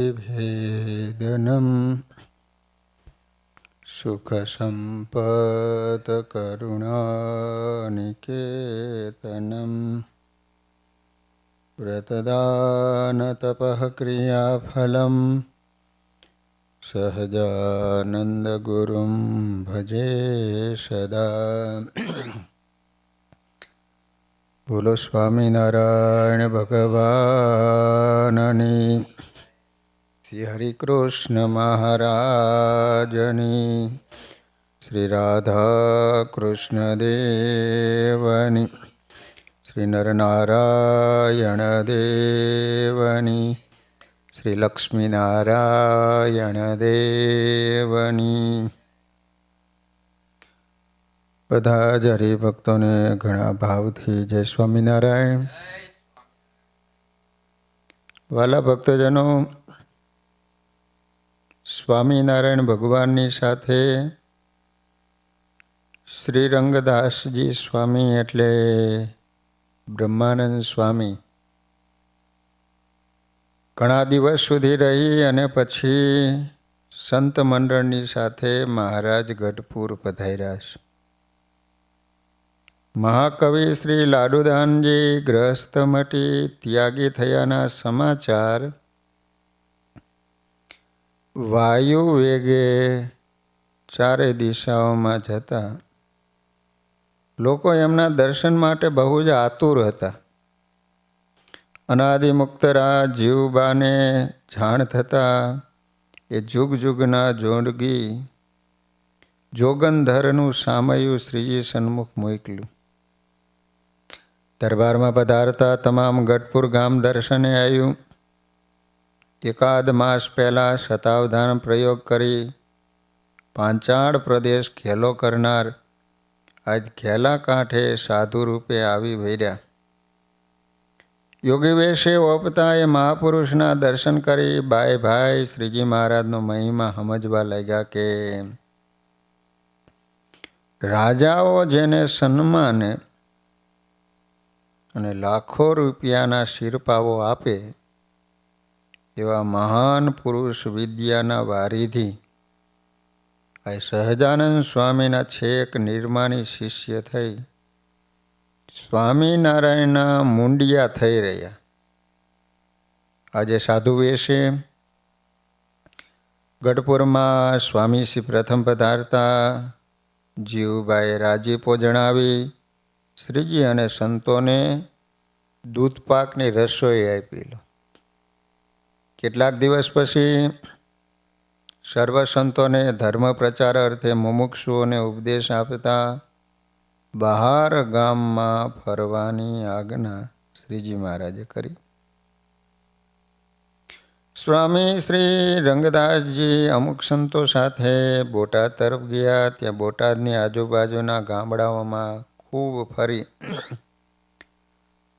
भेदनं सुखसम्पत्करुणानिकेतनं व्रतदानतपः क्रियाफलं सहजानन्दगुरुं भजे सदा। बोलो स्वामीनारायण भगवाननी, श्री हरिकृष्ण महाराजनी, श्री राधा कृष्ण देवनी, श्री नरनारायण देवनी, श्री लक्ष्मीनारायण देवनी। બધા જ હરિભક્તોને ઘણા ભાવથી જય સ્વામિનારાયણ. વાલા ભક્તજનો, સ્વામિનારાયણ ભગવાનની સાથે શ્રી રંગદાસજી સ્વામી એટલે બ્રહ્માનંદ સ્વામી ઘણા દિવસ સુધી રહી અને પછી સંત મંડળની સાથે મહારાજ ગઢપુર પધાર્યા છે. મહાકવિ શ્રી લાડુદાનજી ગ્રસ્ત મટી ત્યાગી થયાના સમાચાર વાયુ વેગે ચારે દિશાઓમાં જતા લોકો એમના દર્શન માટે બહુ જ આતુર હતા. અનાદિમુક્તરા જીવબાને જાણ થતાં એ જુગ જુગના જોડગી જોગંધરનું સામયું શ્રીજી સન્મુખ મોકલ્યું. દરબારમાં પધારતા તમામ ગઢપુર ગામ દર્શને આવ્યું. એકાદ માસ પહેલાં શતાવધાન પ્રયોગ કરી પાંચાળ પ્રદેશ ઘેલો કરનાર આજ ઘેલા કાંઠે સાધુ રૂપે આવી વૈર્યા. યોગી વેશે ઓપતા એ મહાપુરુષના દર્શન કરી બાય ભાઈ શ્રીજી મહારાજનો મહિમા સમજવા લાગ્યા કે રાજાઓ જેને સન્માને અને લાખો રૂપિયાના શિરપાવો આપે એવા મહાન પુરુષ વિદ્યાના વારિધિ આ સહજાનંદ સ્વામીના છેક નિર્માની શિષ્ય થઈ સ્વામિનારાયણના મુંડિયા થઈ રહ્યા. આજે સાધુ વેશે ગઢપુરમાં સ્વામીશ્રી પ્રથમ પધારતા જીવબાએ રાજીપો જણાવી શ્રીજી અને સંતોને દૂધપાકની રસોઈ આપી લો. કેટલાક દિવસ પછી સર્વ સંતોને ધર્મ પ્રચાર અર્થે મુમુક્ષુઓને ઉપદેશ આપતા બહાર ગામમાં ફરવાની આજ્ઞા શ્રીજી મહારાજે કરી. સ્વામી શ્રી રંગદાસજી અમુક સંતો સાથે બોટાદ તરફ ગયા. ત્યાં બોટાદની આજુબાજુના ગામડાઓમાં ખૂબ ફરી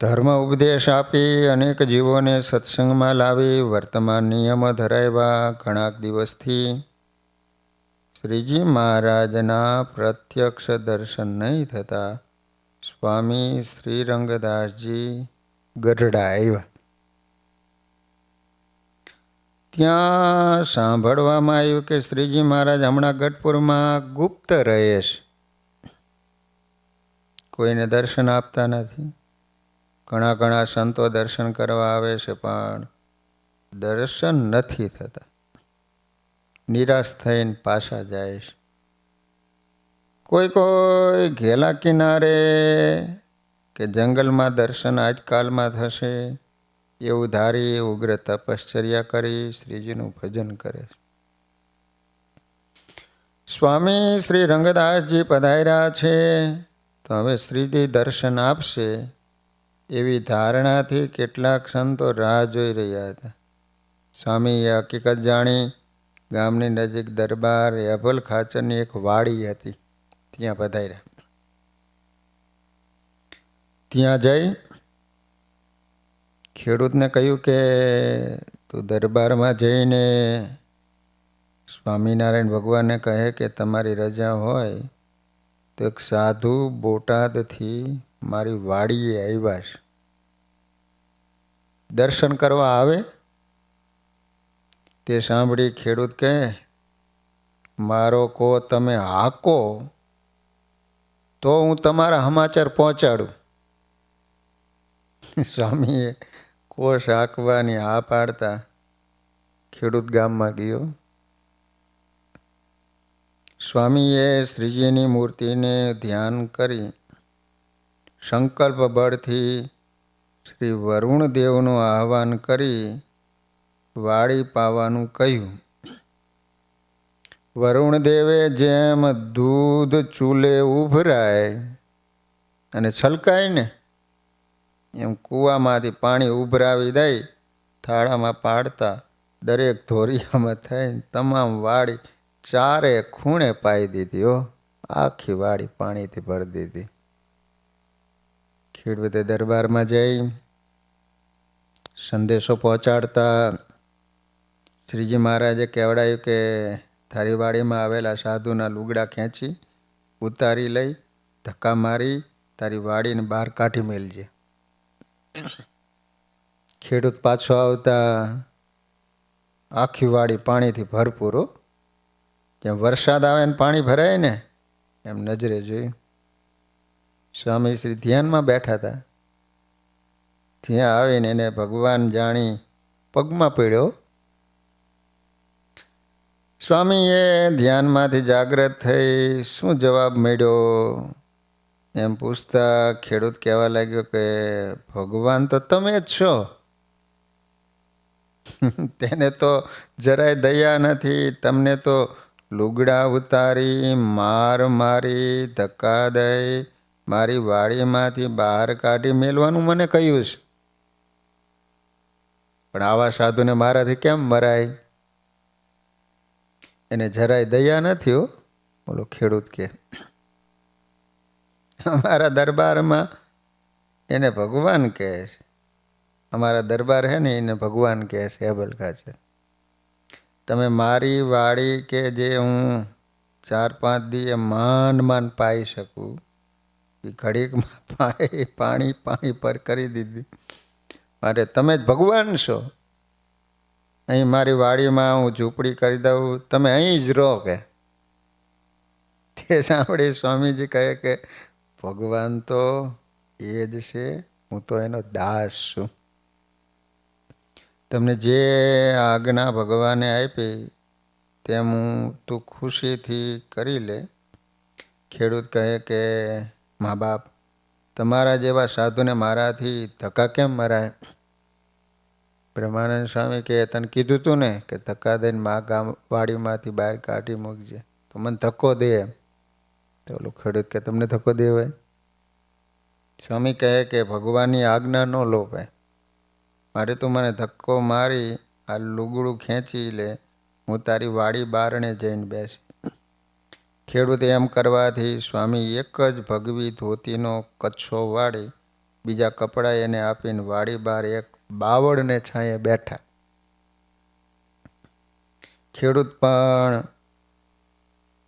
ધર્મ ઉપદેશ આપી અનેક જીવોને સત્સંગમાં લાવી વર્તમાન નિયમો ધરાવ્યા. ઘણાક દિવસથી શ્રીજી મહારાજના પ્રત્યક્ષ દર્શન નહીં થતા સ્વામી શ્રી રંગદાસજી ગઢડા આવ્યા. ત્યાં સાંભળવામાં આવ્યું કે શ્રીજી મહારાજ હમણાં ગઢપુરમાં ગુપ્ત રહે છે, કોઈને દર્શન આપતા નથી. ઘણા ઘણા સંતો દર્શન કરવા આવે છે પણ દર્શન નથી થતા. નિરાશ થઈને પાછા જાય છે. કોઈ ઘેલા કિનારે કે જંગલમાં દર્શન આજકાલમાં થશે એવું ધારી ઉગ્ર તપશ્ચર્યા કરી શ્રીજીનું ભજન કરે છે. સ્વામી શ્રી રંગદાસજી પધાર્યા છે તો હવે શ્રીજી દર્શન આપશે એવી ધારણાથી કેટલાક સંતો રાહ જોઈ રહ્યા હતા. સ્વામીએ હકીકત જાણી ગામની નજીક દરબાર અભલ ખાચરની એક વાડી હતી, ત્યાં પધાર્યા. ત્યાં જઈ ખેડૂતને કહ્યું કે તું દરબારમાં જઈને સ્વામિનારાયણ ભગવાનને કહે કે તમારી રજા હોય તો એક સાધુ બોટાદથી મારી વાડીએ આવ્યા છે, દર્શન કરવા આવે તે સાંભળી ખેડૂત કહે, મારો કો તમે હાકો તો હું તમારા સમાચાર પહોંચાડું. સ્વામીએ કોષ હાંકવાની હા પાડતા ખેડૂત ગામમાં ગયો. સ્વામીએ શ્રીજીની મૂર્તિને ધ્યાન કરી સંકલ્પ બળથી શ્રી વરુણદેવનું આહ્વાન કરી વાળી પાવાનું કહ્યું. વરુણદેવે જેમ દૂધ ચૂલે ઉભરાય અને છલકાય ને એમ કૂવામાંથી પાણી ઉભરાવી દઈ થાળામાં પાડતા દરેક ધોરિયામાં થઈને તમામ વાડી ચારે ખૂણે પાઈ દીધી. આખી વાડી પાણીથી ભરી દીધી. ખેડૂતે દરબારમાં જઈ સંદેશો પહોંચાડતા શ્રીજી મહારાજે કહેવડાયું કે તારી વાડીમાં આવેલા સાધુના લુગડા ખેંચી ઉતારી લઈ ધક્કા મારી તારી વાડીને બહાર કાઢી મેલજે. ખેડૂત પાછો આવતા આખી વાડી પાણીથી ભરપૂર. જેમ વરસાદ આવે ને પાણી ભરાય ને એમ નજરે જોયું. સ્વામી શ્રી ધ્યાનમાં બેઠા હતા. ત્યાં આવીને એને ભગવાન જાણી પગમાં પડ્યો. સ્વામીએ ધ્યાનમાંથી જાગ્રત થઈ શું જવાબ મળ્યો એમ પૂછતા ખેડૂત કહેવા લાગ્યો કે ભગવાન તો તમે જ છો. તેને તો જરાય દયા નથી. તમને તો લુગડા ઉતારી માર મારી ધક્કા દઈ મારી વાડીમાંથી બહાર કાઢી મેલવાનું મને કહ્યું છે. પણ આવા સાધુને મારાથી કેમ મરાય? એને જરાય દયા નથી. બોલો ખેડૂત કે અમારા દરબારમાં એને ભગવાન કહે છે. અમારા દરબાર હે ને એને ભગવાન કહે છે. હેબલકા છે. તમે મારી વાડી કે જે હું 4-5 દીએ માંડ પાઈ શકું એ ઘડીકમાં પાણી પર કરી દીધી. માટે તમે જ ભગવાન છો. અહીં મારી વાડીમાં હું ઝૂંપડી કરી દઉં, તમે અહીં જ રહો કે. તે સાંભળી સ્વામીજી કહે કે ભગવાન તો એ જ છે, હું તો એનો દાસ છું. તમને જે આજ્ઞા ભગવાને આપી તેમ તું ખુશીથી કરી લે. ખેડૂત કહે કે મા બાપ તમારા જેવા સાધુને મારાથી ધક્કા કેમ મરાય? બ્રહ્માનંદ સ્વામી કે તને કીધું તું ને કે ધક્કા દઈને મા ગામ વાડીમાંથી બહાર કાઢી મૂકજે, તો મને ધક્કો દે એમ. તો ઓલું ખેડૂત કે તમને ધક્કો દેવાય? સ્વામી કહે કે ભગવાનની આજ્ઞા ન લોપાય. મારે તું મને ધક્કો મારી આ લુગડું ખેંચી લે, હું તારી વાડી બારણે જઈને બેસી. ખેડૂતે એમ કરવાથી સ્વામી એક જ ભગવી ધોતીનો કચ્છો વાળી બીજા કપડાં એને આપીને વાડી બહાર એક બાવળને છાંયે બેઠા. ખેડૂત પણ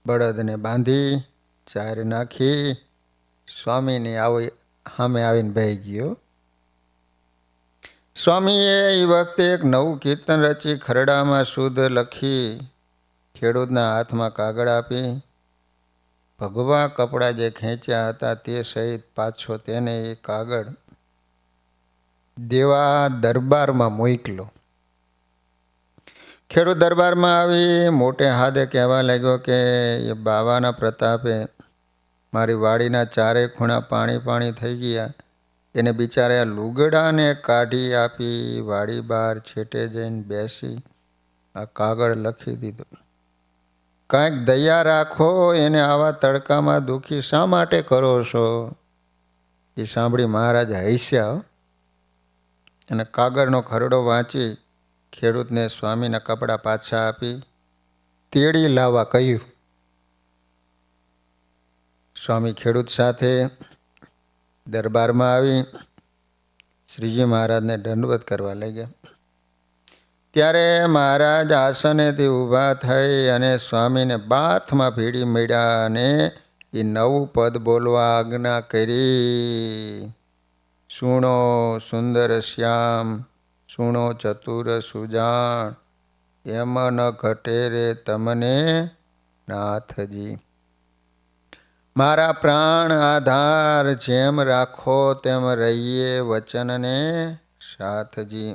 બળદને બાંધી ચાર નાખી સ્વામીની સામે આવીને બેસી ગયો. સ્વામીએ એ વખતે એક નવું કીર્તન રચી ખરડામાં શુદ્ધ લખી ખેડૂતના હાથમાં કાગળ આપી ભગવા કપડાં જે ખેંચ્યા હતા તે સહિત પાછો તેને એ કાગળ દેવા દરબારમાં મોકલો. ખેડૂત દરબારમાં આવી મોટે હાથે કહેવા લાગ્યો કે એ બાવાના પ્રતાપે મારી વાડીના ચારે ખૂણા પાણી થઈ ગયા. એને બિચારા લુગડાને કાઢી આપી વાડી બહાર છેટે જઈને બેસી આ કાગળ લખી દીધો. કાંઈક દયા રાખો, એને આવા તડકામાં દુઃખી શા માટે કરો છો? એ સાંભળી મહારાજ હસ્યા અને કાગળનો ખરડો વાંચી ખેડૂતને સ્વામીના કપડાં પાછા આપી તેડી લાવવા કહ્યું. સ્વામી ખેડૂત સાથે દરબારમાં આવી શ્રીજી મહારાજને દંડવત કરવા લાગ્યા. ત્યારે મહારાજ આસનેથી ઊભા થઈ અને સ્વામીને બાથમાં ભીડી મળ્યા અને એ નવું પદ બોલવા આજ્ઞા કરી. સુણો સુંદર શ્યામ, સુણો ચતુર સુજાણ, એમ ન ઘટે રે તમને નાથજી. મારા પ્રાણ આધાર જેમ રાખો તેમ રહીએ વચનને સાથજી.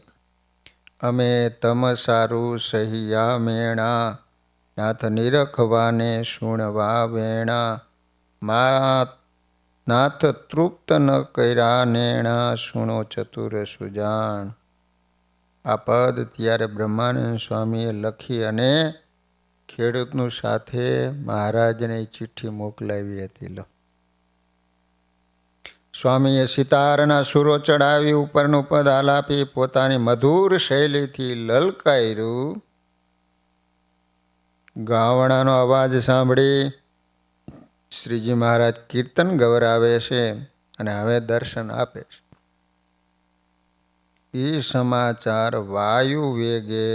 અમે તમ સારું સહિયા મેણા નાથ નિરખવાને સુણવા વેણા. નાથ તૃપ્ત ન કર્યા નેણા સુણો ચતુર સુજાણ. આ પદ ત્યારે બ્રહ્માનંદ સ્વામીએ લખી અને ખેડૂતનું સાથે મહારાજને ચિઠ્ઠી મોકલાવી હતી. લો, સ્વામીએ સિતારના સુરો ચડાવી ઉપરનું પદ આલાપી પોતાની મધુર શૈલીથી લલકાર્યું. ગાવણાનો અવાજ સાંભળી શ્રીજી મહારાજ કીર્તન ગવરાવે છે અને હવે દર્શન આપે છે. એ સમાચાર વાયુ વેગે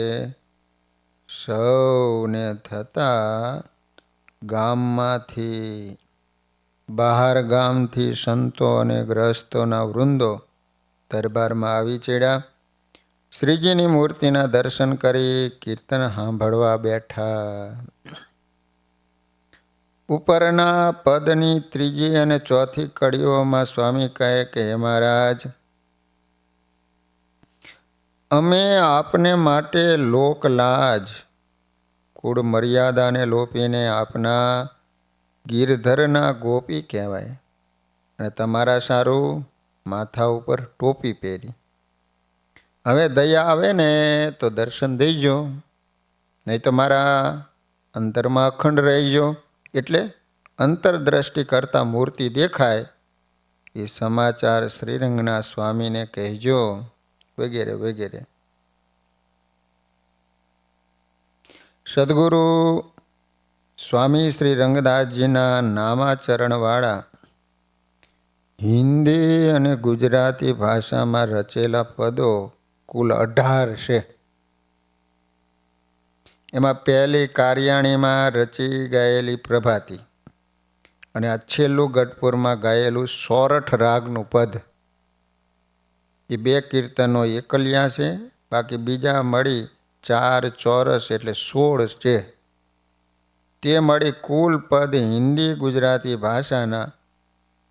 સૌને થતા ગામમાંથી બહાર ગામથી સંતો અને ગ્રસ્તોના વૃંદો દરબારમાં આવી ચડ્યા. શ્રીજીની મૂર્તિના દર્શન કરી કીર્તન સાંભળવા બેઠા. ઉપરના પદની ત્રીજી અને ચોથી કડીઓમાં સ્વામી કહે કે હે મહારાજ, અમે આપને માટે લોકલાજ કુળ મર્યાદાને લોપીને આપના ગીરધરના ગોપી કહેવાય અને તમારા સારું માથા ઉપર ટોપી પહેરી. હવે દયા આવે ને તો દર્શન દેજો, નહીં તો મારા અંતરમાં અખંડ રહીજો. એટલે અંતરદ્રષ્ટિ કરતા મૂર્તિ દેખાય એ સમાચાર શ્રીરંગના સ્વામીને કહેજો, વગેરે વગેરે. સદગુરુ સ્વામી શ્રી રંગદાસજીના નામાચરણવાળા હિન્દી અને ગુજરાતી ભાષામાં રચેલા પદો કુલ 18 છે. એમાં પહેલી કાર્યાણીમાં રચી ગાયેલી પ્રભાતી અને આ છેલ્લું ગઢપુરમાં ગાયેલું સોરઠ રાગનું પદ, એ 2 કીર્તનો એકલ્યા છે. બાકી બીજા મળી 4 ચોરસ એટલે 16 છે. તે મળી કુલ પદ હિન્દી ગુજરાતી ભાષાના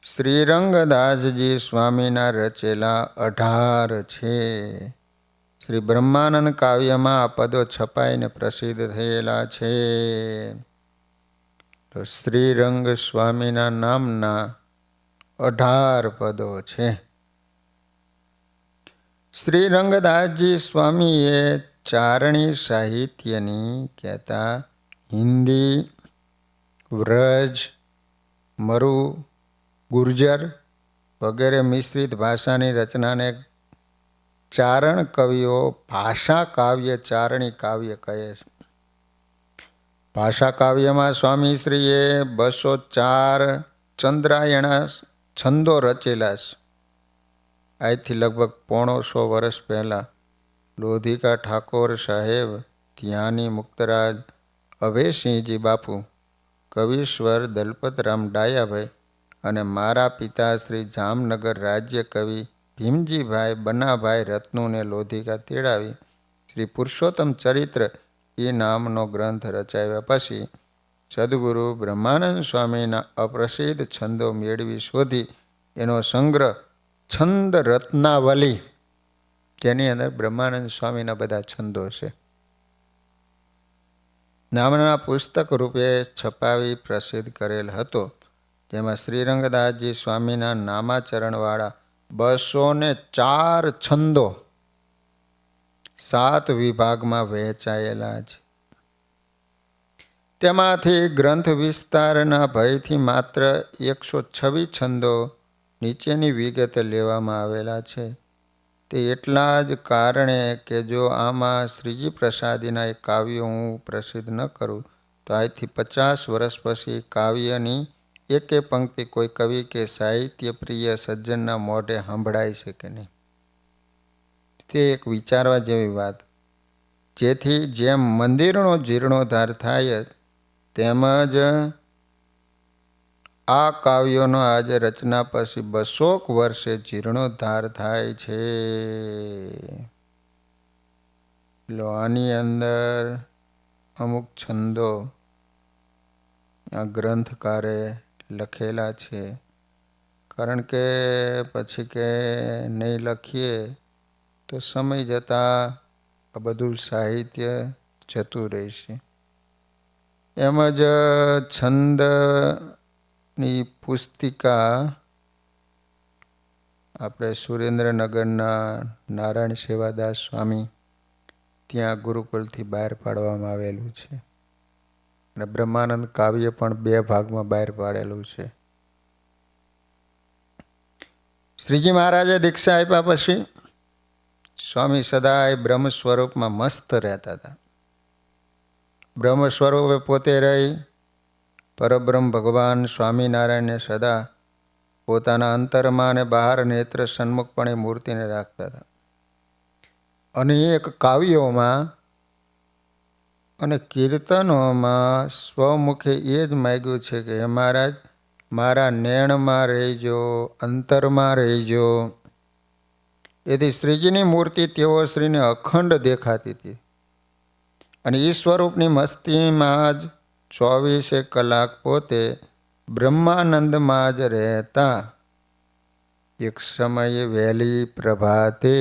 શ્રીરંગદાસજી સ્વામીના રચેલા 18 છે. શ્રી બ્રહ્માનંદ કાવ્યમાં આ પદો છપાઈને પ્રસિદ્ધ થયેલા છે. તો શ્રીરંગ સ્વામીના નામના 18 પદો છે. શ્રીરંગદાસજી સ્વામીએ ચારણી સાહિત્યની કહેતા હિન્દી, વ્રજ, મરુ, ગુર્જર વગેરે મિશ્રિત ભાષાની રચનાને ચારણ કવિઓ ભાષા કાવ્ય ચારણી કાવ્ય કહે છે. ભાષા કાવ્યમાં સ્વામીશ્રીએ 204 ચંદ્રાયણા છંદો રચેલા છે. આજથી લગભગ 150 વર્ષ પહેલાં લોધિકા ઠાકોર સાહેબ, ધ્યાની મુક્તરાજ, અભયસિંહજી બાપુ, કવિશ્વર દલપતરામ ડાયાભાઈ અને મારા પિતા શ્રી જામનગર રાજ્ય કવિ ભીમજીભાઈ બનાભાઈ રત્નુને લોધિકા તેડાવી શ્રી પુરુષોત્તમ ચરિત્ર એ નામનો ગ્રંથ રચાવ્યા પછી સદગુરુ બ્રહ્માનંદ સ્વામીના અપ્રસિદ્ધ છંદો મેળવી શોધી એનો સંગ્રહ છંદ રત્નાવલી, જેની અંદર બ્રહ્માનંદ સ્વામીના બધા છંદો છે, નામના પુસ્તક રૂપે છપાવી પ્રસિદ્ધ કરેલ હતો. જેમાં શ્રીરંગદાસજી સ્વામીના નામાચરણવાળા 204 છંદો 7 વિભાગમાં વહેંચાયેલા છે. તેમાંથી ગ્રંથ વિસ્તારના ભયથી માત્ર 126 છંદો નીચેની વિગત લેવામાં આવેલા છે. તે એટલા જ કારણે કે જો આમાં શ્રીજી પ્રસાદીના એ કાવ્યો હું પ્રસિદ્ધ ન કરું તો આજથી 50 વર્ષ પછી કાવ્યની એકે પંક્તિ કોઈ કવિ કે સાહિત્ય પ્રિય સજ્જનના મોઢે સાંભળાઈ શકે નહીં. તે એક વિચારવા જેવી વાત. જેથી જેમ મંદિરનો જીર્ણોદ્ધાર થાય તેમજ આ કાવ્યોનો આજે રચના પછી 200 વર્ષે જીર્ણોદ્ધાર થાય છે. એટલે આની અંદર અમુક છંદો આ ગ્રંથકારે લખેલા છે. કારણ કે પછી કે નહીં લખીએ તો સમય જતાં આ બધું સાહિત્ય જતું રહેશે. એમ જ છંદની પુસ્તિકા આપણે સુરેન્દ્રનગરના નારાયણ સેવાદાસ સ્વામી ત્યાં ગુરુકુળથી બહાર પાડવામાં આવેલું છે. અને બ્રહ્માનંદ કાવ્ય પણ 2 ભાગમાં બહાર પાડેલું છે. શ્રીજી મહારાજે દીક્ષા આપ્યા પછી સ્વામી સદાય બ્રહ્મ સ્વરૂપમાં મસ્ત રહેતા હતા. બ્રહ્મ સ્વરૂપે પોતે રહી પરબ્રહ્મ ભગવાન સ્વામિનારાયણને સદા પોતાના અંતરમાં અને બહાર નેત્ર સન્મુખપણે મૂર્તિને રાખતા હતા. અનેક કાવ્યોમાં અને કીર્તનોમાં સ્વમુખે એ જ માગ્યું છે કે હે મહારાજ, મારા નેણમાં રહેજો, અંતરમાં રહેજો. એથી શ્રીજીની મૂર્તિ તેઓ શ્રીને અખંડ દેખાતી હતી. અને એ સ્વરૂપની મસ્તીમાં જ 24 કલાક પોતે બ્રહ્માનંદમાં જ રહેતા. એક સમયે વહેલી પ્રભાતે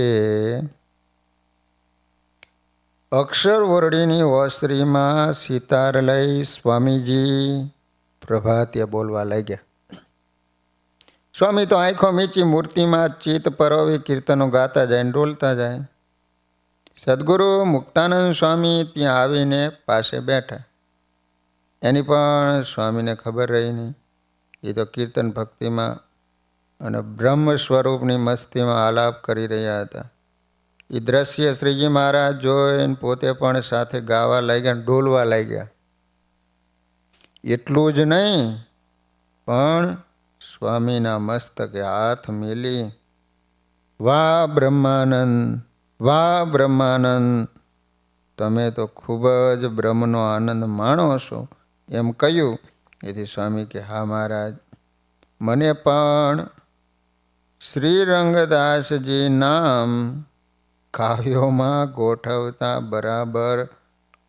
અક્ષરવર્ણીની ઓસરીમાં સિતાર લઈ સ્વામીજી પ્રભાતે બોલવા લાગ્યા. સ્વામી તો આંખો મીચી મૂર્તિમાં ચિત્ત પરોવી કીર્તનો ગાતા જાય ને ડોલતા જાય. સદગુરુ મુક્તાનંદ સ્વામી ત્યાં આવીને પાસે બેઠા. એની પણ સ્વામીને ખબર રહી નહીં. એ તો કીર્તન ભક્તિમાં અને બ્રહ્મ સ્વરૂપની મસ્તીમાં આલાપ કરી રહ્યા હતા. એ દ્રશ્ય શ્રીજી મહારાજ જોઈને પોતે પણ સાથે ગાવા લાગ્યા, ડોલવા લાગ્યા. એટલું જ નહીં, પણ સ્વામીના મસ્તકે હાથ મેલી વાહ બ્રહ્માનંદ, વાહ બ્રહ્માનંદ, તમે તો ખૂબ જ બ્રહ્મનો આનંદ માણો છો એમ કહ્યું. એથી સ્વામી કે હા મહારાજ, મને પણ શ્રીરંગદાસજી નામ કાવ્યોમાં ગોઠવતા બરાબર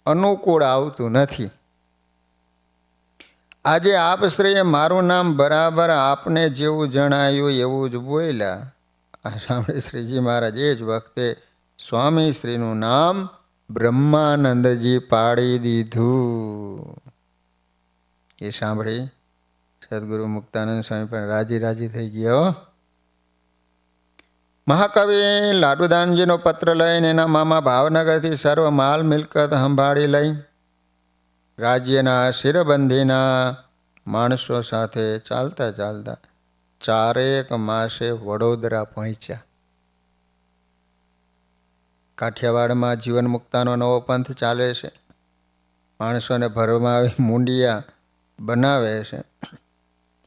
અનુકૂળ આવતું નથી. આજે આપ શ્રીએ મારું નામ બરાબર આપને જેવું જણાયું એવું જ બોલ્યા. આ સાંભળી શ્રીજી મહારાજ એ જ વખતે સ્વામી શ્રીનું નામ બ્રહ્માનંદજી પાડી દીધું. એ સાંભળી સદગુરુ મુક્તાનંદ સ્વામી પણ રાજી થઈ ગયા. મહાકવિ લાડુદાનજીનો પત્ર લઈને એના મામા ભાવનગરથી સર્વ માલ મિલકત સંભાળી લઈ રાજ્યના શિરબંધીના માણસો સાથે ચાલતા 4 માસે વડોદરા પહોંચ્યા. કાઠિયાવાડમાં જીવન મુક્તાનો નવો પંથ ચાલે છે. માણસોને ભરમાવી મુંડિયા બનાવે છે.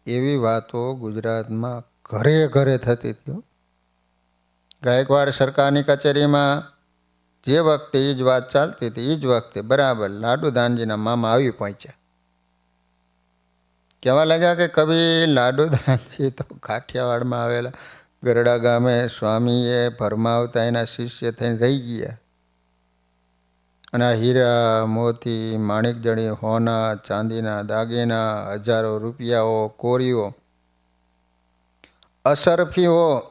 એવી વાતો ગુજરાતમાં ઘરે ઘરે થતી હતી. ગાયકવાડ સરકારની કચેરીમાં જે વખતે એ જ વાત ચાલતી હતી, એ જ વખતે બરાબર લાડુદાનજીના મામા આવી પહોંચ્યા. કહેવા લાગ્યા કે કવિ લાડુદાનજી તો કાઠિયાવાડમાં આવેલા ગરડા ગામે સ્વામીએ ભરમાવતા એના શિષ્ય થઈને રહી ગયા. અને આ હીરા મોતી માણિકજણી હોના ચાંદીના દાગીના, હજારો રૂપિયાઓ, કોરીઓ, અસરફીઓ,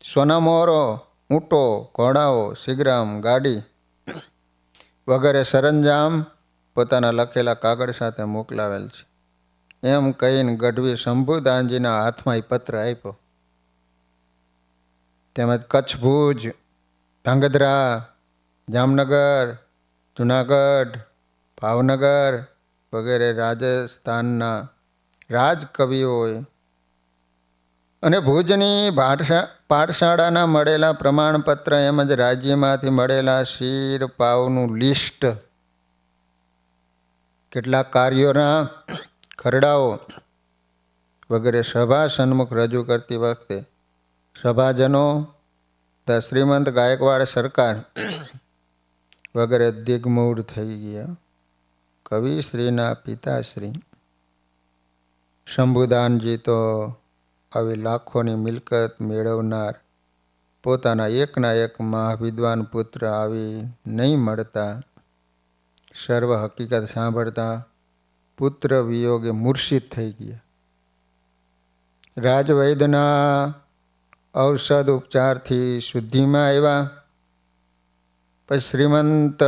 સોનામોહરો, ઊંટો, ઘોડાઓ, સિગરામ, ગાડી વગેરે સરંજામ પોતાના લખેલા કાગળ સાથે મોકલાવેલ છે. એમ કહીને ગઢવી શંભુદાનજીના હાથમાં એ પત્ર આપ્યો. તેમજ કચ્છ, ભુજ, ધાંગધ્રા, જામનગર, જુનાગઢ, ભાવનગર વગેરે રાજસ્થાનના રાજકવિઓએ અને ભુજની પાઠશાળાના મળેલા પ્રમાણપત્ર એમ જ રાજ્યમાંથી મળેલા શીર પાવનું લિસ્ટ, કેટલાક કાર્યોના ખરડાઓ વગેરે સભા સન્મુખ રજૂ કરતી વખતે સભાજનો તથા શ્રીમંત ગાયકવાડ સરકાર વગેરે દિગ્મૂઢ થઈ ગયા. કવિશ્રીના પિતાશ્રી શંભુદાનજી તો આવી લાખોની મિલકત મેળવનાર પોતાના એકના એક મહાવિદ્વાન પુત્ર આવી નહીં મળતા સર્વ હકીકત સાંભળતા પુત્ર વિયોગે મૂર્છિત થઈ ગયા. રાજવૈદ્યના ઔષધ ઉપચારથી શુદ્ધિમાં આવ્યા. પછી શ્રીમંત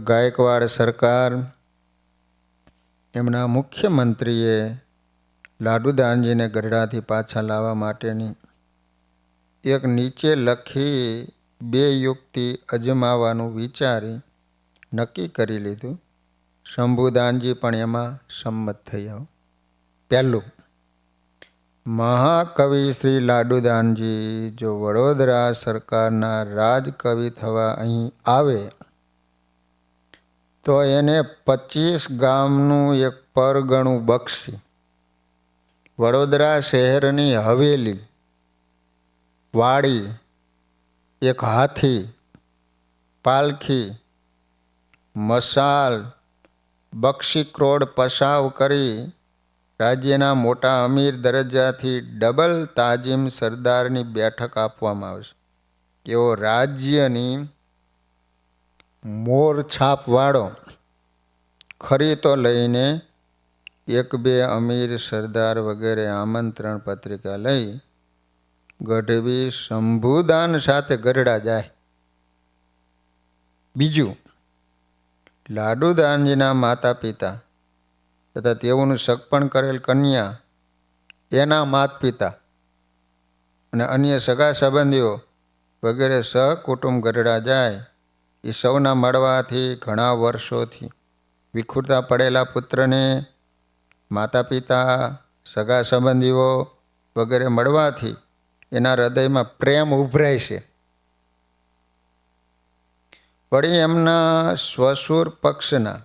ગાયકવાડ સરકાર એમના મુખ્યમંત્રીએ લાડુદાનજીને ગઢડાથી પાછા લાવવા માટેની એક નીચે લખી 2 યુક્તિ અજમાવાનું વિચારી નક્કી કરી લીધું. શંભુદાનજી પણ એમાં સંમત થયા. પહેલું, મહાકવિ શ્રી લાડુદાનજી જો વડોદરા સરકારના રાજકવિ થવા અહીં આવે તો એને 25 ગામનું એક પરગણું બક્ષી, વડોદરા શહેરની હવેલી, વાડી, એક હાથી, પાલખી, મશાલ બક્ષી ક્રોડ પસાવ કરી રાજ્યના મોટા અમીર દરજ્જાથી ડબલ તાજીમ સરદારની બેઠક આપવામાં આવશે. એવો રાજ્યની મોર છાપવાળો ખરી તો લઈને 1-2 અમીર સરદાર વગેરે આમંત્રણ પત્રિકા લઈ ગઢવી શંભુદાન સાથે ગઢડા જાય. બીજું, લાડુદાનજીના માતા પિતા તથા તેઓનું સગપણ કરેલ કન્યા, એના માત પિતા અને અન્ય સગા સંબંધીઓ વગેરે સહકુટુંબ ગઢડા જાય. એ સૌના મળવાથી ઘણા વર્ષોથી વિખૂટતા પડેલા પુત્રને માતા પિતા, સગા સંબંધીઓ વગેરે મળવાથી એના હૃદયમાં પ્રેમ ઉભરાય છે. વળી એમના સ્વસુર પક્ષના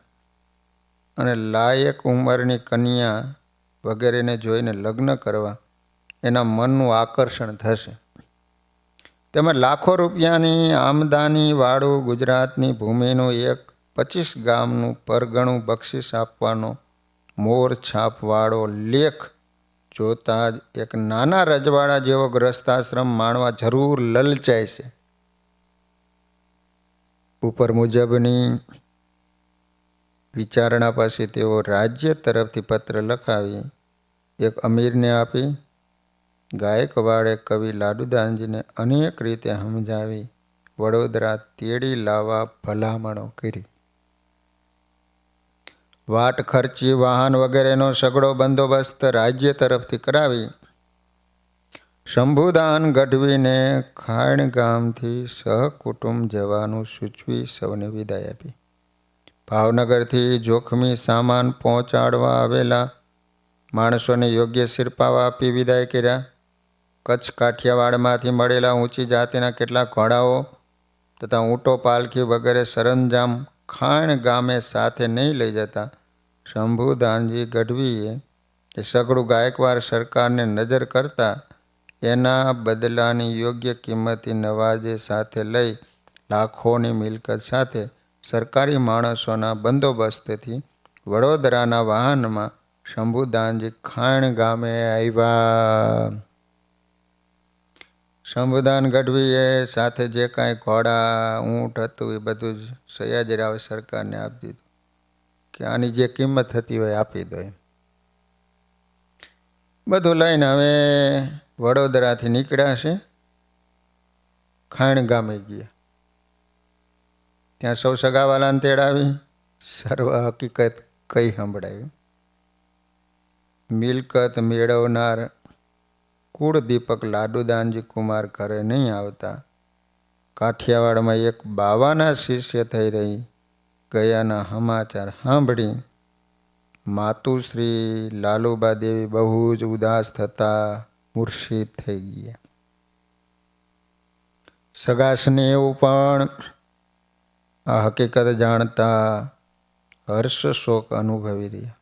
અને લાયક ઉંમરની કન્યા વગેરેને જોઈને લગ્ન કરવા એના મનનું આકર્ષણ થશે. તેમજ લાખો રૂપિયાની આમદાનીવાળું ગુજરાતની ભૂમિનું એક 25 ગામનું પરગણું બક્ષિસ આપવાનો મોર છાપવાળો લેખ જોતા જ એક નાના રજવાડા જેવો ગ્રસ્તાશ્રમ માણવા જરૂર લલચાય છે. ઉપર મુજબની વિચારણા પછી તેઓ રાજ્ય તરફથી પત્ર લખાવી એક અમીરને આપી ગાયકવાડે કવિ લાડુદાનજીને અનેક રીતે સમજાવી વડોદરા તેડી લાવવા ભલામણો કરી. વાટ ખર્ચી વાહન વગેરેનો સઘળો બંદોબસ્ત રાજ્ય તરફથી કરાવી શંભુદાન ગઢવીને ખાણ ગામથી સહકુટુંબ જવાનું સૂચવી સૌને વિદાય આપી. ભાવનગરથી જોખમી સામાન પહોંચાડવા આવેલા માણસોને યોગ્ય શિરપાવા આપી વિદાય કર્યા. કચ્છ કાઠિયાવાડમાંથી મળેલા ઊંચી જાતિના કેટલાક ઘોડાઓ તથા ઊંટો, પાલખી વગેરે સરંજામ ખાણ ગામે સાથે નહીં લઈ જતા શંભુદાનજી ગઢવીએ એ સઘળું ગાયકવાડ સરકારને નજર કરતા એના બદલાની યોગ્ય કિંમતી નવાજે સાથે લઈ લાખોની મિલકત સાથે સરકારી માણસોના બંદોબસ્તથી વડોદરાના વાહનમાં શંભુદાનજી ખાણ ગામે આવ્યા. શંભુદાન ગઢવીએ સાથે જે કાંઈ ઘોડા, ઊંટ હતું એ બધું જ સયાજીરાવ સરકારને આપી દીધું કે આની જે કિંમત થતી હોય આપી દો. બધું લઈને હવે વડોદરાથી નીકળ્યા છે. ખાણ ગામે ગયા. ત્યાં સૌ સગાવાલાને તેડાવી સર્વ હકીકત કઈ સંભળાવી. મિલકત મેળવનાર કુળ દીપક લાડુદાનજી કુમાર ઘરે નહીં આવતા કાઠિયાવાડમાં એક બાવાના શિષ્ય થઈ રહી ગયાના સમાચાર સાંભળી માતુશ્રી લાલુબા દેવી બહુ જ ઉદાસ થતા મૂર્છિત થઈ ગયા. સગા સ્નેહો પણ આ હકીકત જાણતા હર્ષ શોક અનુભવી રહ્યા.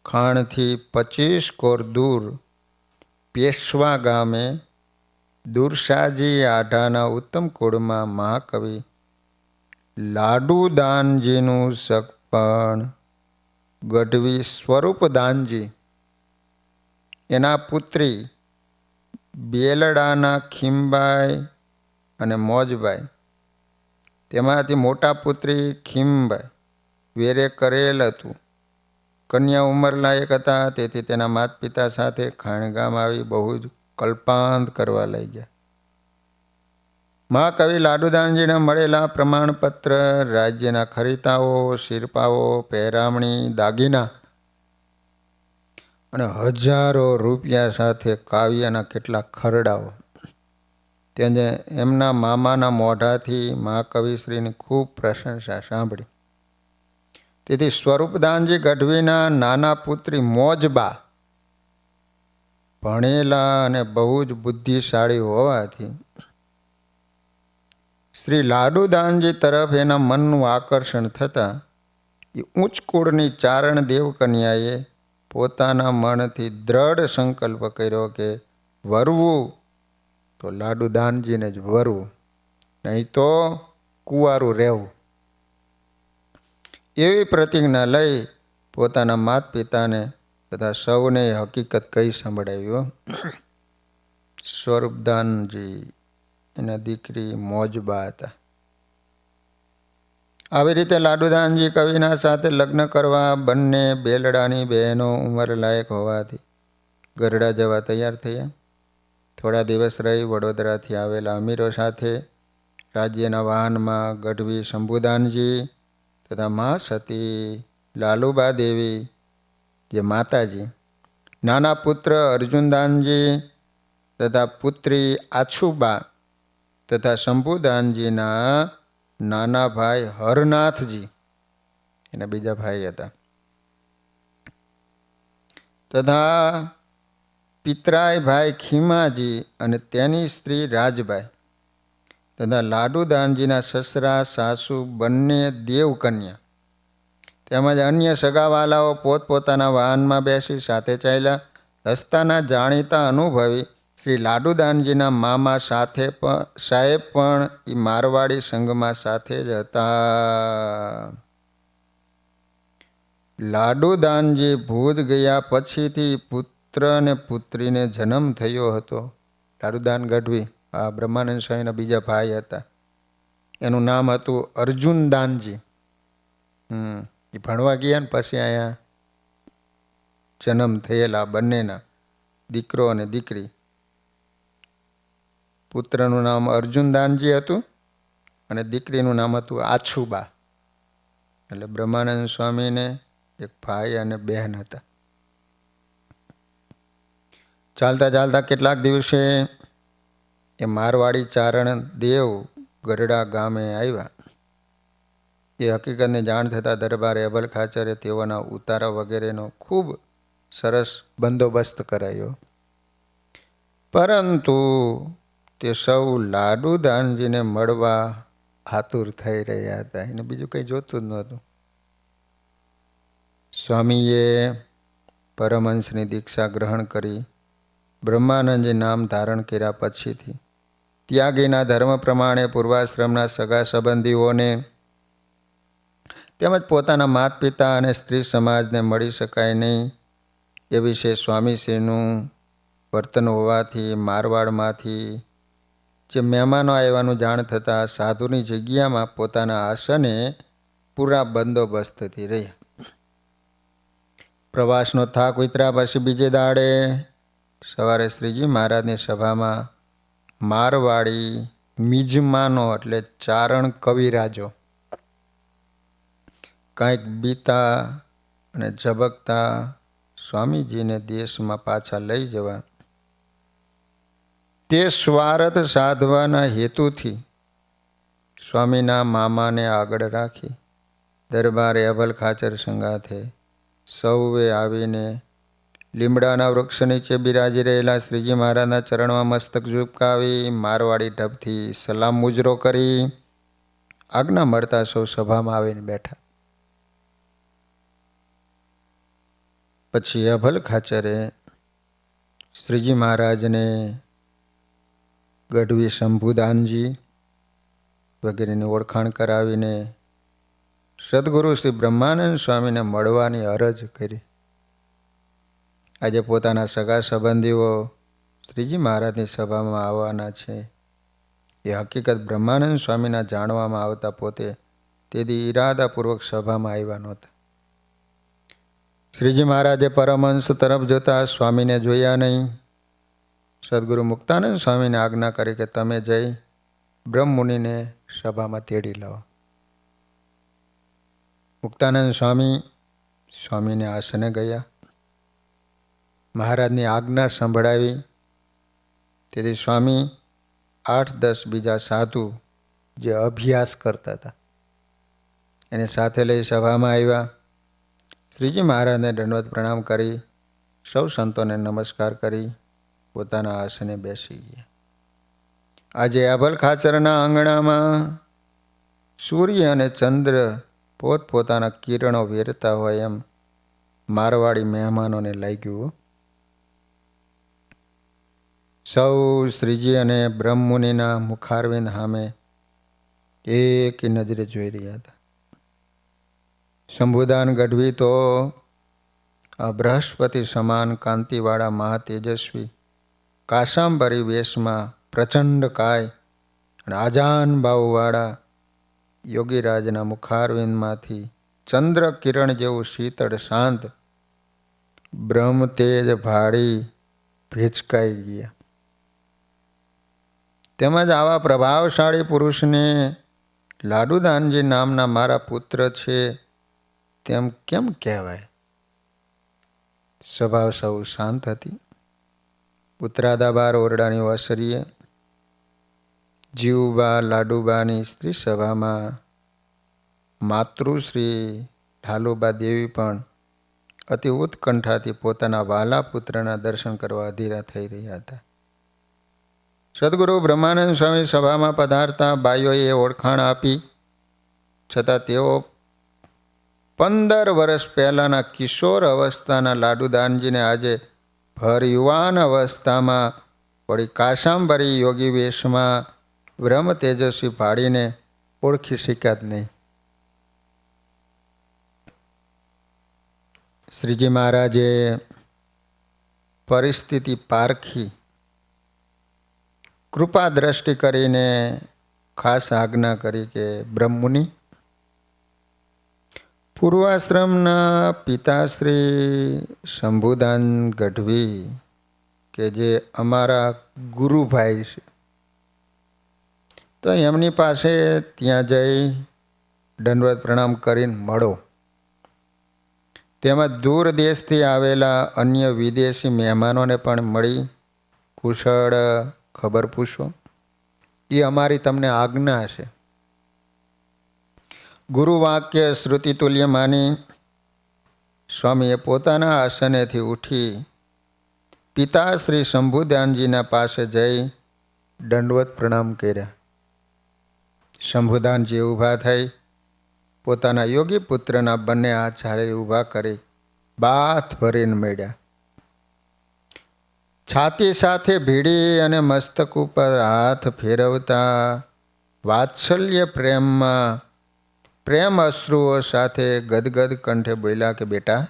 ખાણથી 25 કોર દૂર પેશવા ગામે દુરસાજી આઢાના ઉત્તમ કુળમાં મહાકવિ લાડુદાનજીનું સગપણ ગઢવી સ્વરૂપદાનજી એના પુત્રી બેલડાના ખીમબાઈ અને મોજબાઈ, તેમાંથી મોટા પુત્રી ખીમબાઈ વેરે કરેલ હતું. કન્યા ઉંમરલાયક હતા, તેથી તેના માતા પિતા સાથે ખાણગામ આવી બહુ જ કલ્પાંત કરવા લાગ્યા. મહાકવિ લાડુદાનજીને મળેલા પ્રમાણપત્ર, રાજ્યના ખરીતાઓ, શિરપાઓ, પહેરામણી, દાગીના અને હજારો રૂપિયા સાથે કાવ્યના કેટલાક ખરડાઓ, તેને એમના મામાના મોઢાથી મહાકવિશ્રીની ખૂબ પ્રશંસા સાંભળી. તેથી સ્વરૂપદાનજી ગઢવીના નાના પુત્રી મોજબા ભણેલા અને બહુ જ બુદ્ધિશાળી હોવાથી શ્રી લાડુદાનજી તરફ એના મનનું આકર્ષણ થતાં એ ઉચ્ચ કુળની ચારણ દેવકન્યાએ પોતાના મનથી દ્રઢ સંકલ્પ કર્યો કે વરવું તો લાડુદાનજીને જ વરવું, નહીં તો કુંવારું રહેવું. એવી પ્રતિજ્ઞા લઈ પોતાના માતા પિતાને તથા સૌને હકીકત કહી સંભળાવ્યો. સ્વરૂપદાનજી એના દીકરી મોજબા હતા. આવી રીતે લાડુદાનજી કવિના સાથે લગ્ન કરવા બંને બેલડાની બહેનો ઉંમર લાયક હોવાથી ગરડા જવા તૈયાર થયા. થોડા દિવસ રહી વડોદરાથી આવેલા અમીરો સાથે રાજ્યના વાહનમાં ગઢવી શંભુદાનજી તથા મા સતી લાલુબા દેવી જે માતાજી, નાના પુત્ર અર્જુનદાનજી તથા પુત્રી આછુબા તથા શંભુદાનજીના નાના ભાઈ હરનાથજી, એના બીજા ભાઈ હતા, તથા પિતરાય ભાઈ ખીમાજી અને તેની સ્ત્રી રાજબાઈ તથા લાડુદાનજીના સસરા સાસુ બંને દેવકન્યા તેમજ અન્ય સગાવાલાઓ પોતપોતાના વાહનમાં બેસી સાથે ચાલ્યા. રસ્તાના જાણીતા અનુભવી શ્રી લાડુદાનજીના મામા સાહેબ પણ એ મારવાડી સંઘમાં સાથે જ હતા. લાડુદાનજી ભૂત ગયા પછીથી પુત્ર અને પુત્રીને જન્મ થયો હતો. લાડુદાન ગઢવી આ બ્રહ્માનંદ સ્વામીના બીજા ભાઈ હતા. એનું નામ હતું અર્જુનદાનજી. એ ભણવા ગયા ને પછી અહીંયા જન્મ થયેલા બંનેના દીકરો અને દીકરી. પુત્રનું નામ અર્જુનદાનજી હતું અને દીકરીનું નામ હતું આછુબા. એટલે બ્રહ્માનંદ સ્વામીને એક ભાઈ અને બહેન હતા. ચાલતા ચાલતા કેટલાક દિવસે એ મારવાડી ચારણ દેવ ગરડા ગામે આવ્યા. એ હકીકતને જાણ થતાં દરબારે અભલ ખાચરે તેઓના ઉતારા વગેરેનો ખૂબ સરસ બંદોબસ્ત કરાયો. પરંતુ તે સૌ લાડુદાનજીને મળવા આતુર થઈ રહ્યા હતા. એને બીજું કંઈ જોતું જ નહોતું. સ્વામીએ પરમહંસની દીક્ષા ગ્રહણ કરી બ્રહ્માનંદજી નામ ધારણ કર્યા પછીથી ત્યાગીના ધર્મ પ્રમાણે પૂર્વાશ્રમના સગા સંબંધીઓને તેમજ પોતાના માતા પિતા અને સ્ત્રી સમાજને મળી શકાય નહીં એ વિશે સ્વામીશ્રીનું વર્તન હોવાથી મારવાડમાંથી જે મહેમાનો આવ્યાનું જાણ થતાં સાધુની જગ્યામાં પોતાના આસને પૂરા બંદોબસ્તથી રહ્યા. પ્રવાસનો થાક ઉતર્યા પછી બીજે દાડે સવારે શ્રીજી મહારાજની સભામાં મારવાડી મિજમાનો એટલે ચારણ કવિરાજો કાંઈક બીતા અને ઝબકતા સ્વામીજીને દેશમાં પાછા લઈ જવા તે સ્વાર્થ સાધવાના હેતુથી સ્વામીના મામાને આગળ રાખી દરબારે અભલ ખાચર સંગાથે સૌએ આવીને લીમડાના વૃક્ષ નીચે બિરાજી રહેલા શ્રીજી મહારાજના ચરણમાં મસ્તક ઝુકાવી મારવાડી ઢબથી સલામ મુજરો કરી આજ્ઞા મળતા સૌ સભામાં આવીને બેઠા. પછી અભલ ખાચરે શ્રીજી મહારાજને ગઢવી શંભુદાનજી વગેરેની ઓળખાણ કરાવીને સદગુરુ શ્રી બ્રહ્માનંદ સ્વામીને મળવાની અરજ કરી. આજે પોતાના સગા સંબંધીઓ શ્રીજી મહારાજની સભામાં આવવાના છે એ હકીકત બ્રહ્માનંદ સ્વામીના જાણવામાં આવતા પોતે તેથી ઈરાદાપૂર્વક સભામાં આવ્યા નહોતા. શ્રીજી મહારાજે પરમહંસ તરફ જોતા સ્વામીને જોયા નહીં. સદગુરુ મુક્તાનંદ સ્વામીને આજ્ઞા કરી કે તમે જઈ બ્રહ્મમુનિને સભામાં તેડી લાવો. મુક્તાનંદ સ્વામીને આસને ગયા. મહારાજની આજ્ઞા સંભળાવી. તેથી સ્વામી 8-10 બીજા સાધુ જે અભ્યાસ કરતા હતા એને સાથે લઈ સભામાં આવ્યા. શ્રીજી મહારાજને દંડવત પ્રણામ કરી સૌ સંતોને નમસ્કાર કરી પોતાના આસને બેસી ગયા. આજે આભલ ખાચરના આંગણામાં સૂર્ય અને ચંદ્ર પોતપોતાના કિરણો વેરતા હોય એમ મારવાડી મહેમાનોને લાગ્યું. સૌ શ્રીજી અને બ્રહ્મમુનિના મુખારવિંદ સામે એક નજરે જોઈ રહ્યા હતા. શંભુદાન ગઢવી તો આ બૃહસ્પતિ સમાન કાંતિવાળા મહાતેજસ્વી કાશાંબરી વેશમાં પ્રચંડ કાય અને આજાન બાહુવાળા યોગીરાજના મુખારવિંદમાંથી ચંદ્ર કિરણ જેવું શીતળ શાંત બ્રહ્મ તેજ ભાળી ભેચકાઈ ગયા. તેમજ આવા પ્રભાવશાળી પુરુષને લાડુદાનજી નામના મારા પુત્ર છે તેમ કેમ કહેવાય? સભા સૌ શાંત હતી. ઉતરાદા બાર ઓરડાની ઓસરીએ જીવબા લાડુબાની સ્ત્રી સભામાં માતૃશ્રી ઢાલુબા દેવી પણ અતિ ઉત્કંઠાથી પોતાના વાલા પુત્રના દર્શન કરવા અધીરા થઈ રહ્યા હતા. સદગુરુ બ્રહ્માનંદ સ્વામી સભામાં પધારતા બાઈઓએ ઓળખાણ આપી છતાં તેઓ 15 વર્ષ પહેલાંના કિશોર અવસ્થાના લાડુદાનજીને આજે ભર યુવાન અવસ્થામાં વળી કાશાંબરી યોગી વેશમાં બ્રહ્મ તેજસ્વી ભાડીને ઓળખી શક્યા જ નહીં. શ્રીજી મહારાજે પરિસ્થિતિ પારખી કૃપા દ્રષ્ટિ કરીને ખાસ આજ્ઞા કરી કે બ્રહ્મમુનિ, પૂર્વાશ્રમના પિતાશ્રી શંભુદાન ગઢવી કે જે અમારા ગુરુભાઈ છે, તો એમની પાસે ત્યાં જઈ દંડવત પ્રણામ કરીને મળો. તેમજ દૂર દેશથી આવેલા અન્ય વિદેશી મહેમાનોને પણ મળી કુશળ ખબર પૂછો. એ અમારી તમને આજ્ઞા છે. ગુરુ વાક્ય શ્રુતિ તુલ્ય માની સ્વામીએ પોતાના આસનેથી ઉઠી પિતા શ્રી શંભુદાનજીના પાસે જઈ દંડવત પ્રણામ કર્યા. શંભુદાનજી ઊભા થઈ પોતાના યોગી પુત્રના બંને હાથ ઝાલી ઊભા કરી બાથ ભરીને મળ્યા. છાતી સાથે ભીડી અને મસ્તક ઉપર હાથ ફેરવતા વાત્સલ્ય પ્રેમમાં પ્રેમ અશ્રુઓ સાથે ગદગદ કંઠે બોલ્યા કે બેટા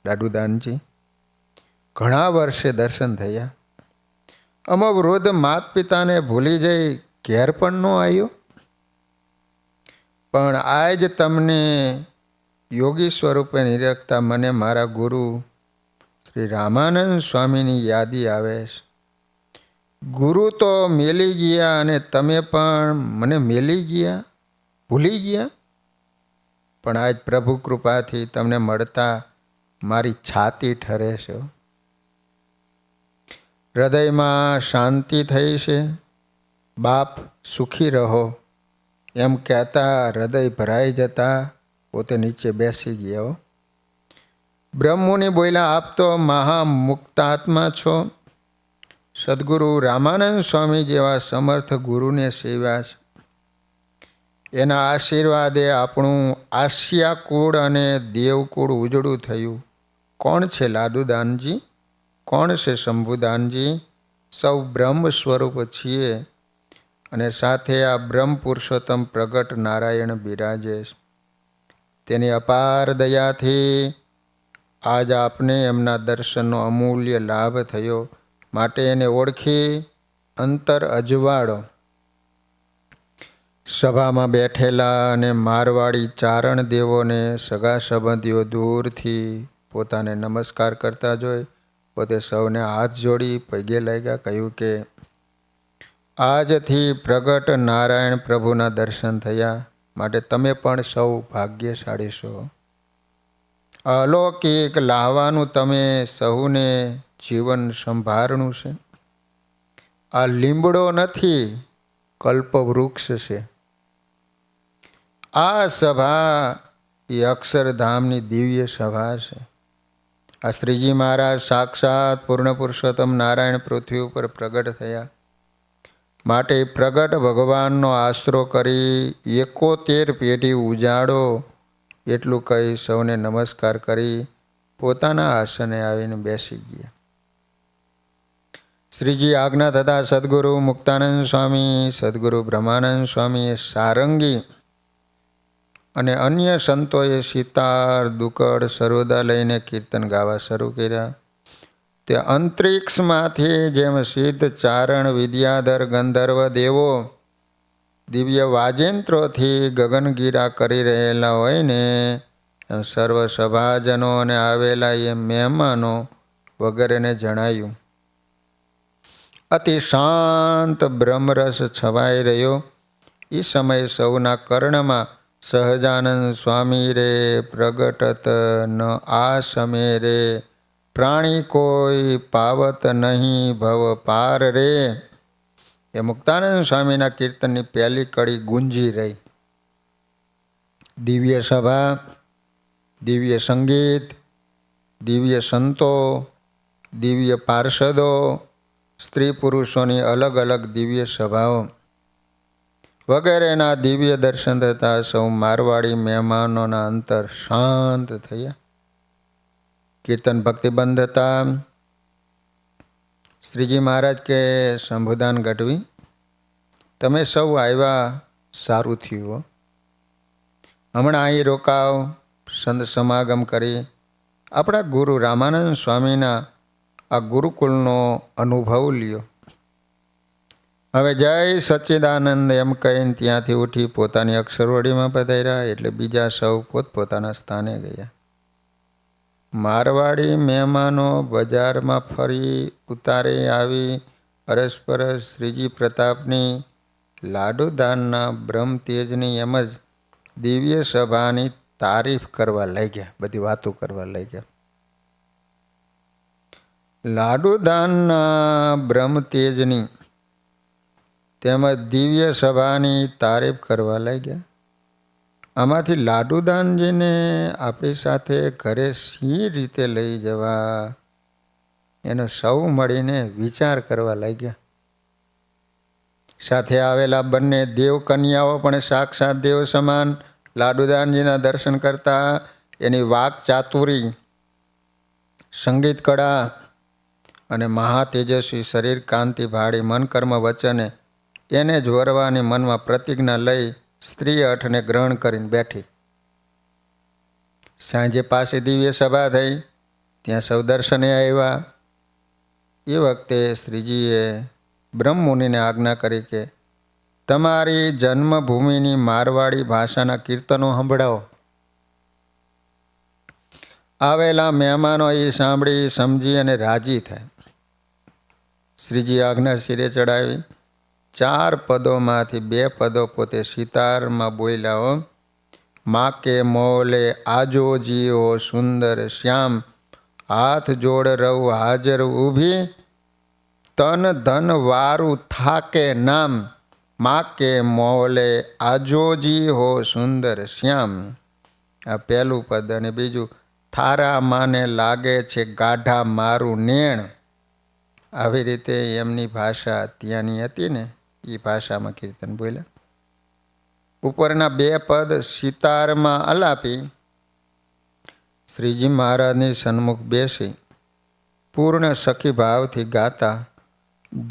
લાડુદાનજી, ઘણા વર્ષે દર્શન થયા. અમો વૃદ્ધ માત પિતાને ભૂલી જઈ ઘેર પણ ન આવ્યો, પણ આજ તમને યોગી સ્વરૂપે નિરખતા મને મારા ગુરુ શ્રી રામાનંદ સ્વામીની યાદી આવે છે. ગુરુ તો મેલી ગયા અને તમે પણ મને મેલી ગયા, ભૂલી ગયા. પણ આજ પ્રભુ કૃપાથી તમને મળતા મારી છાતી ઠરે છે. હૃદયમાં શાંતિ થઈ છે. બાપ સુખી રહો એમ કહેતા હૃદય ભરાઈ જતા પોતે નીચે બેસી ગયા. બ્રહ્મમુનિ બોલ્યા, આપ તો મહામુક્તાત્મા છો. સદગુરુ રામાનંદ સ્વામી જેવા સમર્થ ગુરુને સેવ્યા છે. એના આશીર્વાદે આપણું આસ્યાકુળ અને દેવકુળ ઉજળું થયું. કોણ છે લાડુદાનજી? કોણ છે શંભુદાનજી? સૌ બ્રહ્મ સ્વરૂપ છીએ અને સાથે આ બ્રહ્મ પુરુષોત્તમ પ્રગટ નારાયણ બિરાજે. તેની અપાર દયાથી આજ આપને એમના દર્શનનો અમૂલ્ય લાભ થયો. માટે એને ઓળખી અંતર અજવાળો સભામાં બેઠેલા અને મારવાડી ચારણ દેવોને સગા સંબંધીઓ દૂરથી પોતાને નમસ્કાર કરતા જોઈ પોતે સૌને હાથ જોડી પગે લાગ્યા. કહ્યું કે આજથી પ્રગટ નારાયણ પ્રભુના દર્શન થયા, માટે તમે પણ સૌ ભાગ્યશાળી છો. અલૌકિક લાવવાનું તમે સહુને જીવન સંભારણું છે. આ લીમડો નથી, કલ્પવૃક્ષ છે. આ સભા એ અક્ષરધામની દિવ્ય સભા છે. આ શ્રીજી મહારાજ સાક્ષાત પૂર્ણ પુરુષોત્તમ નારાયણ પૃથ્વી ઉપર પ્રગટ થયા, માટે પ્રગટ ભગવાનનો આશરો કરી 71 પેઢી ઉજાડો એટલું કહી સૌને નમસ્કાર કરી પોતાના આસને આવીને બેસી ગયા. શ્રીજી આજ્ઞા થતા સદગુરુ મુક્તાનંદ સ્વામી, સદગુરુ બ્રહ્માનંદ સ્વામીએ સારંગી અને અન્ય સંતોએ સિતાર, દુકડ સર્વદા લઈને કીર્તન ગાવા શરૂ કર્યા. તે અંતરિક્ષમાંથી જેમ સિદ્ધ ચારણ વિદ્યાધર ગંધર્વ દેવો દિવ્ય વાજેન્ત્રોથી ગગનગીરા કરી રહેલા હોય ને, સર્વ સભાજનો અને આવેલા એ મહેમાનો વગેરેને જણાયું. અતિ શાંત બ્રહ્મરસ છવાઈ રહ્યો. એ સમયે સૌના કર્ણમાં સહજાનંદ સ્વામી રે પ્રગટત ન આ સમય રે, પ્રાણી કોઈ પાવત નહીં ભવ પાર રે, એ મુક્તાનંદ સ્વામીના કીર્તનની પહેલી કડી ગુંજી રહી. દિવ્ય સભા, દિવ્ય સંગીત, દિવ્ય સંતો, દિવ્ય પાર્ષદો, સ્ત્રી પુરુષોની અલગ અલગ દિવ્ય સભાઓ વગેરેના દિવ્ય દર્શન થતાં સૌ મારવાડી મહેમાનોના અંતર શાંત થયા. કીર્તન ભક્તિબંધ હતા. શ્રીજી મહારાજ કે શંભુદાન ગઢવી, તમે સૌ આવ્યા સારું થયું. હમણાં અહીં રોકાવ, સંત સમાગમ કરી આપણા ગુરુ રામાનંદ સ્વામીના આ ગુરુકુળનો અનુભવ લ્યો. હવે જય સચ્ચિદાનંદ એમ કહીને ત્યાંથી ઉઠી પોતાની અક્ષરવડીમાં પધાર્યા. એટલે બીજા સૌ પોતપોતાના સ્થાને ગયા. મારવાડી મહેમાનો બજારમાં ફરી ઉતારે આવી અરસપરસ શ્રીજી પ્રતાપની, લાડુદાનના, બ્રહ્મતેજની એમ જ દિવ્ય સભાની તારીફ કરવા લાગ્યા, બધી વાતો કરવા લાગ્યા. લાડુદાનના, બ્રહ્મતેજની તેમજ દિવ્ય સભાની તારીફ કરવા લાગ્યા. આમાંથી લાડુદાનજીને આપણી સાથે ઘરે સી રીતે લઈ જવા એનો સૌ મળીને વિચાર કરવા લાગ્યા. સાથે આવેલા બંને દેવ કન્યાઓ પણ સાક્ષાત દેવ સમાન લાડુદાનજીના દર્શન કરતા એની વાક ચાતુરી, સંગીત કળા અને મહાતેજસ્વી શરીર કાંતિ ભાળી મન કર્મ વચને એને જ વરવાની મનમાં પ્રતિજ્ઞા લઈ સ્ત્રી અઠને ગ્રહણ કરીને બેઠી. સાંજે પાસે દિવ્ય સભા થઈ, ત્યાં સૌ દર્શને આવ્યા. એ વખતે શ્રીજીએ બ્રહ્મમુનિને આજ્ઞા કરી કે તમારી જન્મભૂમિની મારવાડી ભાષાના કીર્તનો સંભળાવો. આવેલા મહેમાનો એ સાંભળી સમજી અને રાજી થાય. શ્રીજી આજ્ઞા શિરે ચડાવી 4 પદોમાંથી 2 પદો પોતે સિતારમાં બોલ્યા. મા કે મોલે આજોજી હો સુંદર શ્યામ, હાથ જોડ રહું હાજર ઊભી, તન ધન વારું થાકે નામ, મા કે મોલે આજોજી હો સુંદર શ્યામ. આ પહેલું પદ. અને બીજું, થારા માને લાગે છે ગાઢા મારું નેણ. આવી રીતે એમની ભાષા ત્યાંની હતી ને, એ ભાષામાં કીર્તન બોલ્યા. ઉપરના 2 પદ સિતારમાં આલાપી શ્રીજી મહારાજની સન્મુખ બેસી પૂર્ણ સખી ભાવથી ગાતા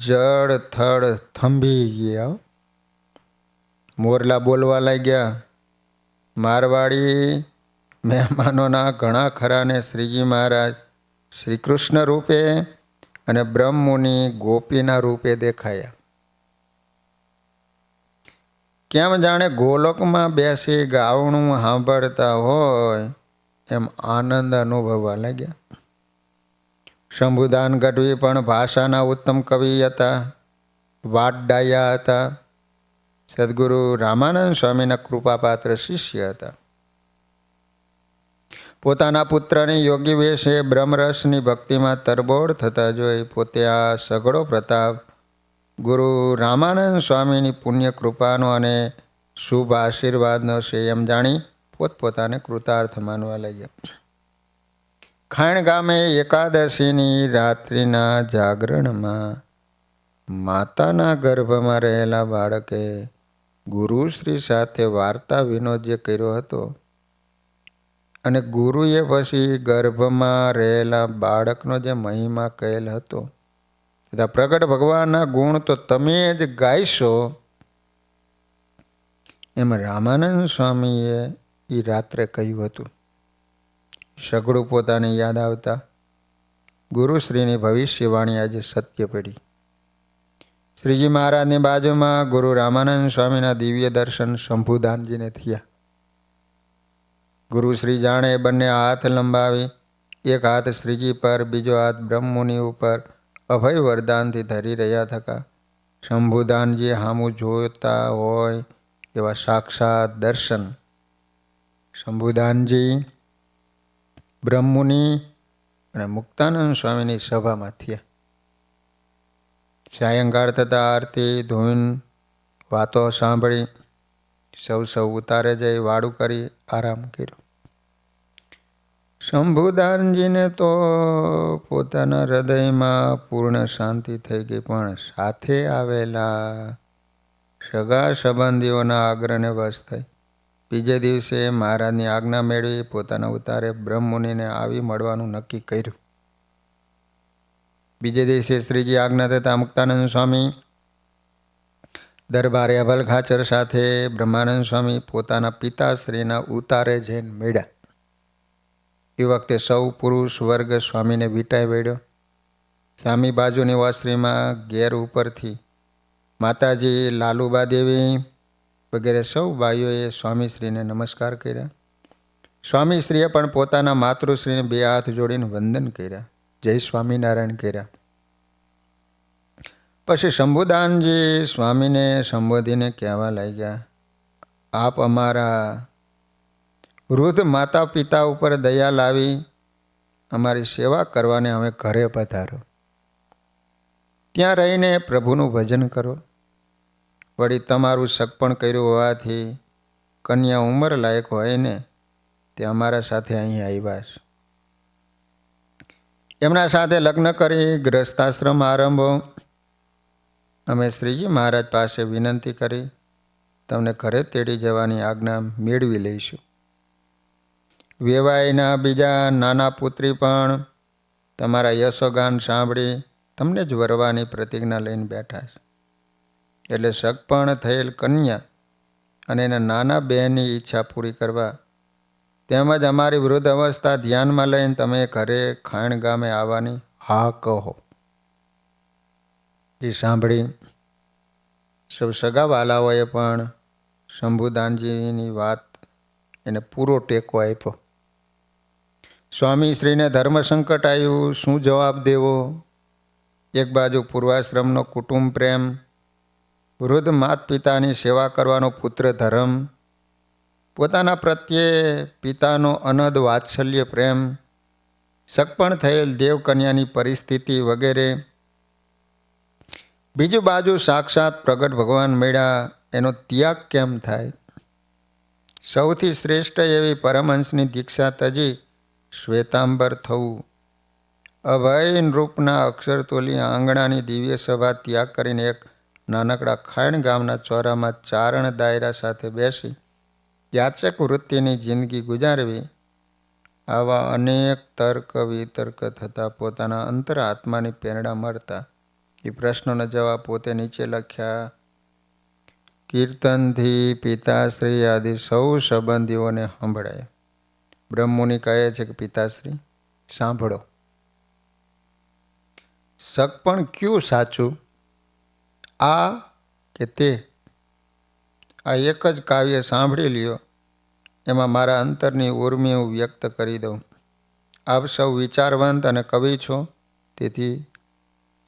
જળ થળ થંભી ગયા. મોરલા બોલવા લાગ્યા. મારવાડી મહેમાનોના ઘણા ખરાને શ્રીજી મહારાજ શ્રી કૃષ્ણ રૂપે અને બ્રહ્મમુનિ ગોપીના રૂપે દેખાયા. કેમ જાણે ગોલોકમાં બેસી ગાવણું સાંભળતા હોય એમ આનંદ અનુભવવા લાગ્યા. શંભુદાન ગઢવી પણ ભાષાના ઉત્તમ કવિ હતા, વાડડાયા હતા. સદગુરુ રામાનંદ સ્વામીના કૃપાપાત્ર શિષ્ય હતા. પોતાના પુત્રની યોગી વેશે બ્રહ્મરસની ભક્તિમાં તરબોળ થતા જોઈ પોતે આ સઘળો પ્રતાપ ગુરુ રામાનંદ સ્વામીની પુણ્ય કૃપાનો અને શુભ આશીર્વાદનો છે એમ જાણી પોતપોતાને કૃતાર્થ માનવા લાગ્યા. ખાણ ગામે એકાદશીની રાત્રિના જાગરણમાં માતાના ગર્ભમાં રહેલા બાળકે ગુરુશ્રી સાથે વાર્તા વિનોદ જે કર્યો હતો અને ગુરુએ પછી ગર્ભમાં રહેલા બાળકનો જે મહિમા કહેલ હતો તથા પ્રગટ ભગવાનના ગુણ તો તમે જ ગાઈશો એમ રામાનંદ સ્વામીએ એ રાત્રે કહ્યું હતું. સઘળું પોતાને યાદ આવતા ગુરુશ્રીની ભવિષ્યવાણી આજે સત્ય પડી. શ્રીજી મહારાજની બાજુમાં ગુરુ રામાનંદ સ્વામીના દિવ્ય દર્શન શંભુદાનજીને થયા. ગુરુશ્રી જાણે બંને હાથ લંબાવી એક હાથ શ્રીજી પર બીજો હાથ બ્રહ્મમુનિ ઉપર અભય વરદાનથી ધરી રહ્યા થકા શંભુદાનજી હામું જોતા હોય એવા સાક્ષાત દર્શન શંભુદાનજી બ્રહ્મમુનિ અને મુક્તાનંદ સ્વામીની સભામાં થયા. સાયંકાળ થતાં આરતી ધૂન વાતો સાંભળી સૌ ઉતારે જઈ વાડું કરી આરામ કર્યો. શંભુદાનજીને તો પોતાના હૃદયમાં પૂર્ણ શાંતિ થઈ ગઈ, પણ સાથે આવેલા સગા સંબંધીઓના આગ્રહને વશ થઈ બીજે દિવસે મહારાજની આજ્ઞા મેળવી પોતાના ઉતારે બ્રહ્મમુનિને આવી મળવાનું નક્કી કર્યું. બીજે દિવસે શ્રીજી આજ્ઞા થતાં મુક્તાનંદ સ્વામી દરબારે અભલ ખાચર સાથે બ્રહ્માનંદ સ્વામી પોતાના પિતાશ્રીના ઉતારે જઈને મળ્યા. એ વખતે સૌ પુરુષ વર્ગ સ્વામીને વીંટાઈ વળ્યો. સામી બાજુની વાસરીમાં ઘેર ઉપરથી માતાજી, લાલુબા દેવી વગેરે સૌ બાઈઓએ સ્વામીશ્રીને નમસ્કાર કર્યા. સ્વામીશ્રીએ પણ પોતાના માતૃશ્રીને બે હાથ જોડીને વંદન કર્યા, જય સ્વામિનારાયણ કર્યા. પછી શંભુદાનજી સ્વામીને સંબોધીને કહેવા લાગ્યા, આપ અમારા વૃદ્ધ માતા પિતા ઉપર દયા લાવી અમારી સેવા કરવાને અમે ઘરે પધારો. ત્યાં રહીને પ્રભુનું ભજન કરો. વળી તમારું સગપણ કર્યું હોવાથી કન્યા ઉંમર લાયક હોય ને તે અમારા સાથે અહીં આવ્યા છે. એમના સાથે લગ્ન કરી ગ્રસ્તાશ્રમ આરંભો. અમે શ્રીજી મહારાજ પાસે વિનંતી કરી તમને ઘરે તેડી જવાની આજ્ઞા મેળવી લઈશું. વેવાઈના બીજા નાના પુત્રી પણ તમારા યશોગાન સાંભળી તમને જ વરવાની પ્રતિજ્ઞા લઈને બેઠા છે. એટલે સગપણ થયેલ કન્યા અને એના નાના બહેનની ઈચ્છા પૂરી કરવા તેમજ અમારી વૃદ્ધ અવસ્થા ધ્યાનમાં લઈને તમે ઘરે ખાણ ગામે આવવાની હા કહો. એ સાંભળી સૌ સગાવાલાઓએ પણ શંભુદાનજીની વાત એને પૂરો ટેકો આપ્યો. સ્વામીશ્રીને ધર્મ સંકટ આવ્યું, શું જવાબ દેવો? એક બાજુ પૂર્વાશ્રમનો કુટુંબ પ્રેમ, વૃદ્ધ માત પિતાની સેવા કરવાનો પુત્ર ધર્મ, પોતાના પ્રત્યે પિતાનો અનહદ વાત્સલ્ય પ્રેમ, સગપણ થયેલ દેવકન્યાની પરિસ્થિતિ વગેરે. બીજું બાજુ સાક્ષાત પ્રગટ ભગવાન મળ્યા, એનો ત્યાગ કેમ થાય? સૌથી શ્રેષ્ઠ એવી પરમહંસની દીક્ષા તજી શ્વેતાંબર થવું, અભય રૂપના અક્ષરતોલી આંગણાની દિવ્ય સભા ત્યાગ કરીને એક નાનકડા ખાણ ગામના ચોરામાં ચારણ દાયરા સાથે બેસી યાચક વૃત્તિની જિંદગી ગુજારવી, આવા અનેક તર્ક વિતર્ક થતાં પોતાના અંતર આત્માની પ્રેરણા મળતા એ પ્રશ્નોનો જવાબ પોતે નીચે લખ્યા. કીર્તનથી પિતાશ્રી આદિ સૌ સંબંધીઓને સંભળાય. બ્રહ્મમુનિ કહે છે કે પિતાશ્રી સાંભળો. સગપણ ક્યું સાચું, આ કે તે? આ એક જ કાવ્ય સાંભળી લ્યો, એમાં મારા અંતરની ઉર્મિ હું વ્યક્ત કરી દઉં. આપ સૌ વિચારવંત અને કવિ છો, તેથી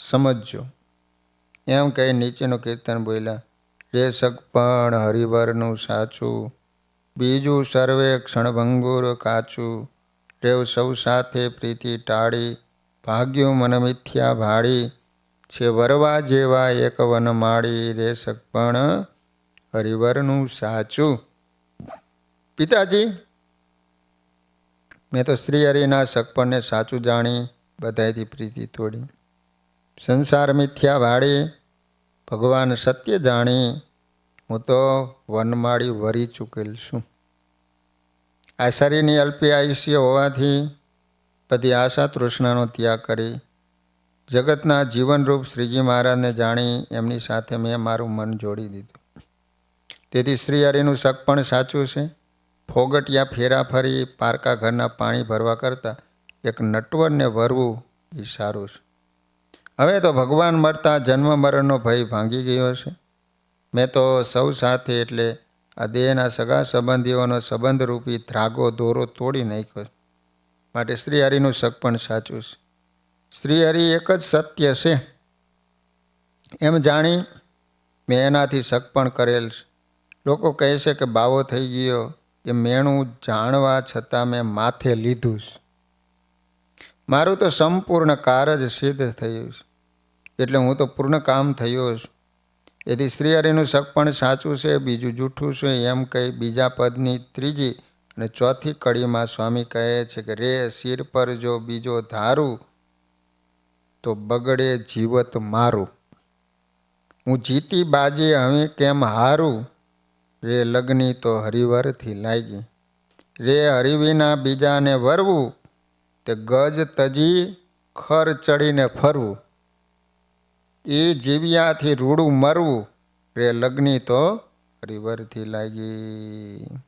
સમજજો. એમ કહી નીચેનું કીર્તન બોલ્યા. રે સગપણ હરિવરનું સાચું, બીજું સર્વે ક્ષણભંગુર કાચું. રેવ સૌ સાથે પ્રીતિ ટાળી, ભાગ્યું મન મિથ્યા ભાળી. છે વરવા જેવા એક વન માળી, રે સગપણ હરિવરનું સાચું. પિતાજી, મેં તો શ્રી હરિના સગપણને સાચું જાણી, બધાયથી પ્રીતિ તોડી. સંસાર મિથ્યા વાળી, ભગવાન સત્ય જાણી. હું તો વનમાળી વરી ચૂકેલ છું. આ શરીરની અલ્પી આયુષ્ય હોવાથી બધી આશા તૃષ્ણાનો ત્યાગ કરી જગતના જીવનરૂપ શ્રીજી મહારાજને જાણી એમની સાથે મેં મારું મન જોડી દીધું. તેથી શ્રી હરિનું સગપણ સાચું છે. ફોગટિયા ફેરા ફરી પારકા ઘરના પાણી ભરવા કરતાં એક નટવરને વરવું એ સારું છે. હવે તો ભગવાન મળતા જન્મ મરણનો ભય ભાંગી ગયો છે. મેં તો સૌ સાથે એટલે આ દેહના સગા સંબંધીઓનો સંબંધરૂપી ધ્રાગો દોરો તોડી નાખ્યો. માટે શ્રી હરિનું સગપણ સાચું છે. શ્રી હરિ એક જ સત્ય છે એમ જાણી મેં એનાથી સગપણ કરેલ છે. લોકો કહે છે કે બાવો થઈ ગયો, એ મેણું જાણવા છતાં મેં માથે લીધું છે. મારું તો સંપૂર્ણ કાર્ય સિદ્ધ થયું છે, એટલે હું તો પૂર્ણ કામ થયો છું. એથી શ્રી હરિનું સગપણ સાચું છે, બીજું જૂઠું છે એમ કહી બીજા પદની ત્રીજી અને ચોથી કડીમાં સ્વામી કહે છે કે રે શિર પર જો બીજો ધારું, તો બગડે જીવત મારું. હું જીતી બાજી હવે કેમ હારું, રે લગ્ની તો હરિવરથી લાગી. રે હરિવિના બીજાને વરવું, તે ગજ તજી ખર ચડીને ફરવું. એ જીવ્યાથી રૂડું મરવું, રે લગ્ની તો હરિવરથી લાગી.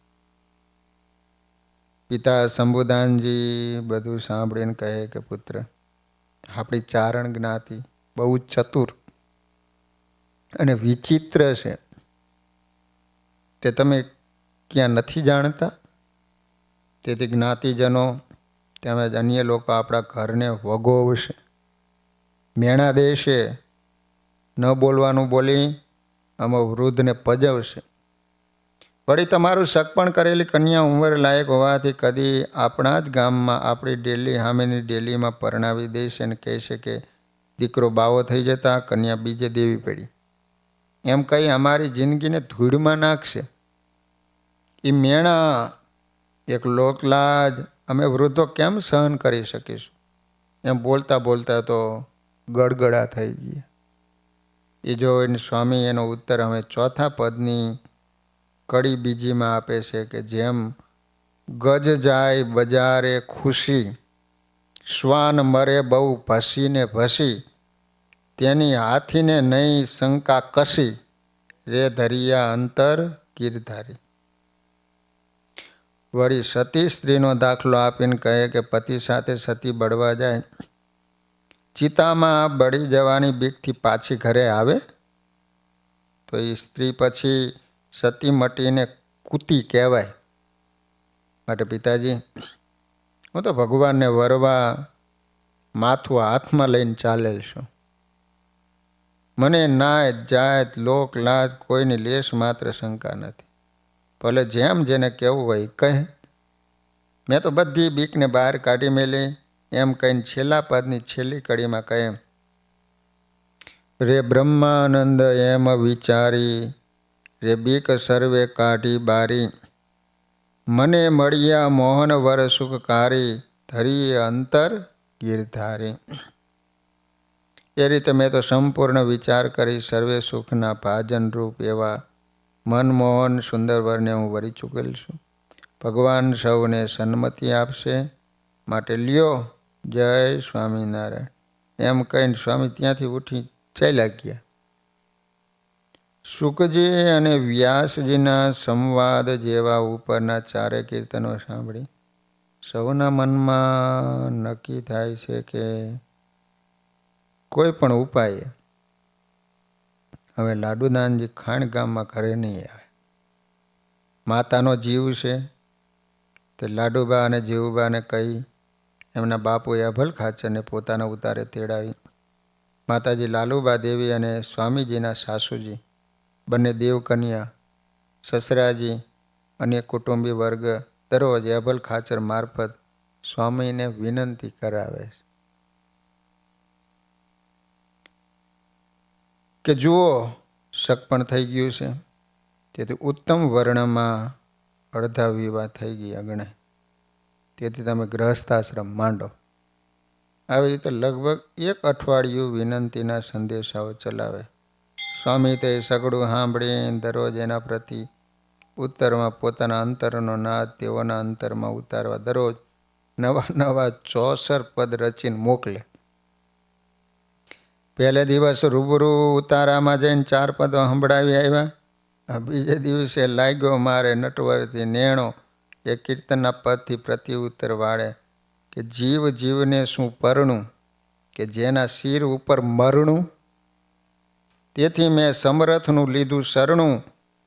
પિતા શંભુદાનજી બધું સાંભળીને કહે કે પુત્ર, આપણી ચારણ જ્ઞાતિ બહુ ચતુર અને વિચિત્ર છે. તે તમે ક્યાં નથી જાણતા? તેથી જ્ઞાતિજનો તેમજ અન્ય લોકો આપણા ઘરને વગોવશે, મેણા દેશે, ન બોલવાનું બોલી આમાં વૃદ્ધને પજવશે. વળી તમારું સગપણ કરેલી કન્યા ઉંમર લાયક હોવાથી કદી આપણા જ ગામમાં આપણી ડેલી સામેની ડેલીમાં પરણાવી દેશે અને કહેશે કે દીકરો બાવો થઈ જતા કન્યા બીજે દેવી પડી, એમ કહી અમારી જિંદગીને ધૂળમાં નાખશે. એ મેણા એક લોકલાજ અમે વૃદ્ધો કેમ સહન કરી શકીશું? એમ બોલતા બોલતા તો ગડગડા થઈ ગયા. એ જોઈને સ્વામી એનો ઉત્તર અમે ચોથા પદની કડી બીજીમાં આપે છે કે જેમ ગજ જાય બજારે ખુશી, શ્વાન મરે બહુ ભસીને ભસી, તેની હાથીને નહીં શંકા કસી, રે ધરિયા અંતર ગીરધારી. વળી સતી સ્ત્રીનો દાખલો આપીને કહે કે પતિ સાથે સતી બળવા જાય, ચિતામાં બળી જવાની બીકથી પાછી ઘરે આવે તો એ સ્ત્રી પછી સતી મટીને કૂતી કહેવાય. માટે પિતાજી, હું તો ભગવાનને વરવા માથું હાથમાં લઈને ચાલેલ છું. મને નાત જાત લોક લાજ કોઈની લેશ માત્ર શંકા નથી. ભલે જેમ જેને કહેવું હોય કહે, મેં તો બધી બીકને બહાર કાઢી મેલી. એમ કહીને છેલ્લા પદની છેલ્લી કડીમાં કહે રે બ્રહ્માનંદ એમ વિચારી, રે બીક સર્વે કાઢી બારી. મને મળ્યા મોહન વર સુખકારી, ધરી અંતર ગીરધારી. એ રીતે મેં તો સંપૂર્ણ વિચાર કરી સર્વે સુખના ભાજન રૂપ એવા મનમોહન સુંદર વરને હું વરી ચૂકેલ છું. ભગવાન સૌને સન્મતિ આપશે, માટે લ્યો જય સ્વામિનારાયણ. એમ કહીને સ્વામી ત્યાંથી ઉઠી ચાલ્યા ગયા. શુકજી અને વ્યાસજીના સંવાદ જેવા ઉપરના ચારે કીર્તનો સાંભળી સૌના મનમાં નક્કી થાય છે કે કોઈ પણ ઉપાય હવે લાડુદાનજી ખાણ ગામમાં ઘરે નહીં આવે. માતાનો જીવ છે તે લાડુબા અને જીવુબાને કહી એમના બાપુએ અભલ ખાચરને પોતાના ઉતારે તેડાવી. માતાજી લાલુબા દેવી અને સ્વામીજીના સાસુજી બંને દેવકન્યા, સસરાજી અને કુટુંબી વર્ગ દરરોજ અભલ ખાચર મારફત સ્વામીને વિનંતી કરાવે કે જુઓ સગપણ થઈ ગયું છે, તેથી ઉત્તમ વર્ણમાં અડધા વિવાહ થઈ ગયા ગણાય, તેથી તમે ગ્રહસ્થાશ્રમ માંડો. આવી રીતે લગભગ 1 અઠવાડિયું વિનંતીના સંદેશાઓ ચલાવે. સ્વામી તે સગડું સાંભળીને દરરોજ એના પ્રતિ ઉત્તરમાં પોતાના અંતરનો નાદ તેઓના અંતરમાં ઉતારવા દરરોજ નવા 64 પદ રચીને મોકલે. પહેલે દિવસ રૂબરૂ ઉતારામાં જઈને 4 પદો સંભળાવી આવ્યા. બીજે દિવસે લાગ્યો મારે નટવરથી નેણો એ કીર્તનના પદથી પ્રતિ ઉત્તર વાળે કે જીવ જીવને શું પરણું, કે જેના શિર ઉપર મરણું. તેથી મેં સમરથનું લીધું શરણું,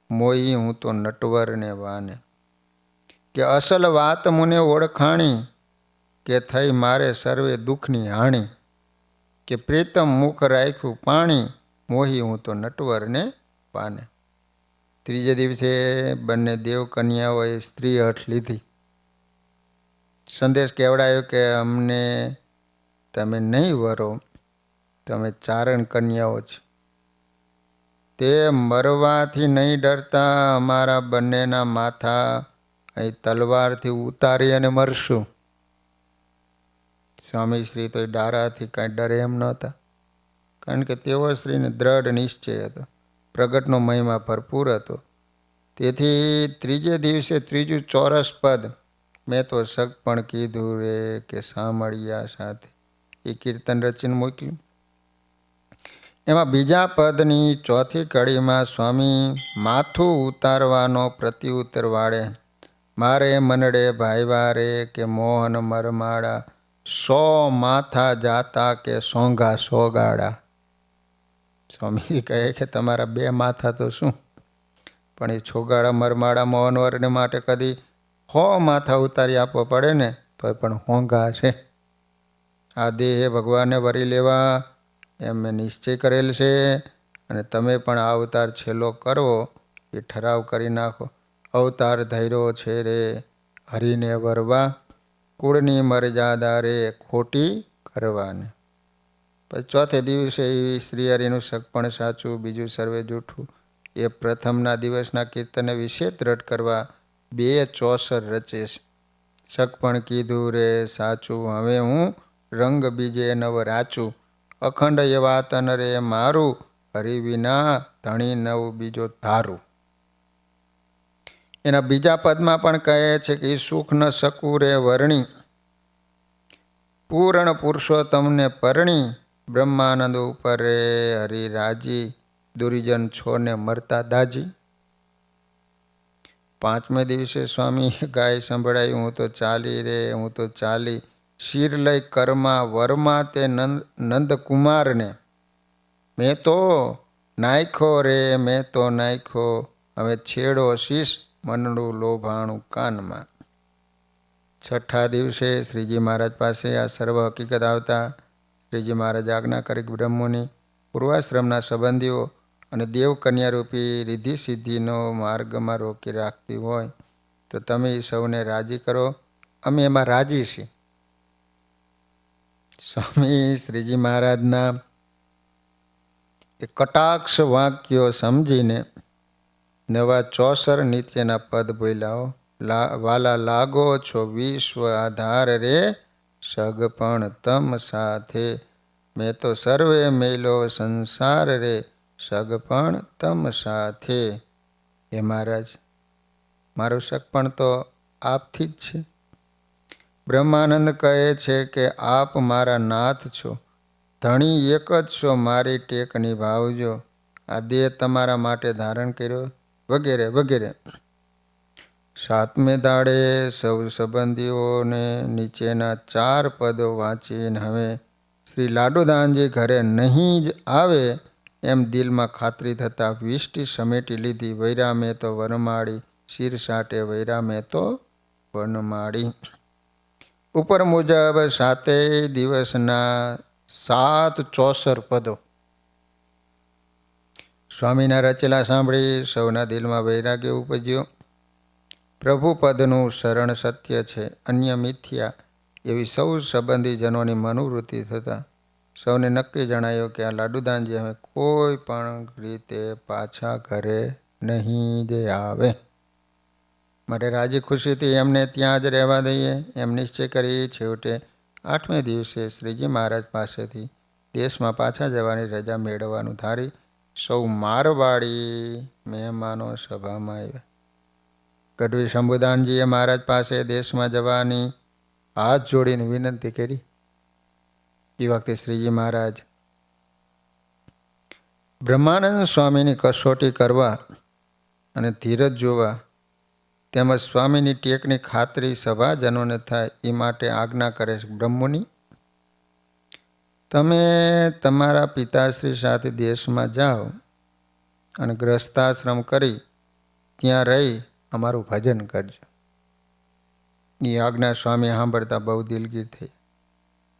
મોઈ હું તો નટવરને વાને. કે અસલ વાત મને ઓળખાણી, કે થઈ મારે સર્વે દુઃખની હાણી. કે પ્રીતમ મુખ રાખ્યું પાણી, મોહી હું તો નટવરને પાને. ત્રીજે દિવસે બંને દેવકન્યાઓએ સ્ત્રી હઠ લીધી. સંદેશ કહેવડાયો કે અમને તમે નહીં વરો, તમે ચારણ કન્યાઓ છો. તે મરવાથી નહીં ડરતા, અમારા બંનેના માથા અહીં તલવારથી ઉતારી અને મરશું. સ્વામી શ્રી તો ડારાથી કાંઈ ડરે એમ નહોતા, કારણ કે તેઓ શ્રીને દ્રઢ નિશ્ચય હતો, પ્રગટનો મહિમા ભરપૂર હતો. તેથી ત્રીજે દિવસે ત્રીજું ચોરસ પદ મેં તો સગપણ કીધું રે કે સામળિયા સાથે એ કીર્તન રચીને મોકલ્યું. એમાં બીજા પદની ચોથી કડીમાં સ્વામી માથું ઉતારવાનો પ્રત્યુત્તર વાળે. મારે મનડે ભાઈવા રે કે મોહન મરમાડા, 100 માથા જાતા કે સોંઘા સોગાડા. સ્વામીજી કહે કે તમારા 2 માથા તો શું, પણ એ છોગાડા મરમાડા મોહનવરને માટે કદી 100 માથા ઉતારી આપવા પડે ને તો પણ હોંઘા છે. આ દેહે ભગવાનને વરી લેવા એમ મેં નિશ્ચય કરેલ છે, અને તમે પણ આ અવતાર છેલ્લો કરવો એ ઠરાવ કરી નાખો. અવતાર ધૈર્યો છે રે હરિને વરવા, કુળની મર્યાદા રે ખોટી કરવાને. પછી ચોથે દિવસે એ શ્રી હરિનું સગપણ સાચું, બીજું સર્વે જૂઠું. એ પ્રથમના દિવસના કીર્તનને વિશે દ્રઢ કરવા 2 ચોસર રચે છે. સગપણ કીધું રે સાચું, હવે હું રંગ બીજે નવ રાચું. અખંડ એવા તન રે મારું, હરિ વિના ધણી નવ બીજો ધારું. એના બીજા પદમાં પણ કહે છે કે સુખ ન શકું રે વર્ણી, પૂર્ણ પુરુષોત્તમને પરણી. બ્રહ્માનંદ ઉપર રે હરિ રાજી, દુર્જન છોને મરતા દાજી. પાંચમે દિવસે સ્વામી ગાય સંભળાઈ, હું તો ચાલી રે હું તો ચાલી, શિર લઈ કર્મા વરમાં તે નંદકુમારને. મેં તો નાખ્યો રે મેં તો નાખ્યો, હવે છેડો શીશ મનડું લોભાણું કાનમાં. છઠ્ઠા દિવસે શ્રીજી મહારાજ પાસે આ સર્વ હકીકત આવતા શ્રીજી મહારાજ આજ્ઞા કરી બ્રહ્મોની પૂર્વાશ્રમના સંબંધીઓ અને દેવકન્યા રૂપી રિદ્ધિ સિદ્ધિનો માર્ગમાં રોકી રાખતી હોય તો તમે સૌને રાજી કરો, અમે એમાં રાજી છીએ. સ્વામી શ્રીજી મહારાજના એ કટાક્ષ વાક્યો સમજીને નવા 64 નીચેના પદ બોલ્યાઓ. વાલા લાગો છો વિશ્વ આધાર રે, સગપણ તમ સાથે. મેં તો સર્વે મેલો સંસાર રે, સગપણ તમ સાથે. હે મહારાજ, મારું સગપણ તો આપથી જ છે. બ્રહ્માનંદ કહે છે કે આપ મારા નાથ છો, ધણી એક જ છો, મારી ટેક નિભાવજો. આ દેહ તમારા માટે ધારણ કર્યો, વગેરે વગેરે. સાતમે દાડે સૌ સંબંધીઓને નીચેના 4 પદો વાંચીને હવે શ્રી લાડુદાનજી ઘરે નહીં જ આવે એમ દિલમાં ખાતરી થતાં વિષ્ટિ સમેટી લીધી. વૈરા મેં તો વનમાળી, શિર સાટે વૈરા મેં તો વનમાળી. ઉપર મુજબ 7 દિવસના 7 ચોસર પદો સ્વામીના રચેલા સાંભળી સૌના દિલમાં વૈરાગ્ય ઉપજ્યો. પ્રભુ પદનું શરણ સત્ય છે, અન્ય મિથ્યા એવી સૌ સંબંધીજનોની મનોવૃત્તિ થતાં સૌને નક્કી જણાયો કે આ લાડુદાનજી અમે કોઈ પણ રીતે પાછા ઘરે નહીં જ આવે, માટે રાજી ખુશીથી એમને ત્યાં જ રહેવા દઈએ એમ નિશ્ચય કરી છેવટે 8મે દિવસે શ્રીજી મહારાજ પાસેથી દેશમાં પાછા જવાની રજા મેળવવાનું ધારી સૌ મારવાડી મહેમાનો સભામાં આવ્યા. ગઢવી શંભુદાનજીએ મહારાજ પાસે દેશમાં જવાની હાથ જોડીને વિનંતી કરી. એ વખતે શ્રીજી મહારાજ બ્રહ્માનંદ સ્વામીની કસોટી કરવા અને ધીરજ જોવા તેમજ સ્વામીની ટેકની ખાતરી સભાજનોને થાય એ માટે આજ્ઞા કરે છે. બ્રહ્મુનિ, તમે તમારા પિતાશ્રી સાથે દેશમાં જાઓ અને ગ્રસ્તાશ્રમ કરી ત્યાં રહી અમારું ભજન કરજો. એ આજ્ઞા સ્વામી સાંભળતા બહુ દિલગીર થઈ.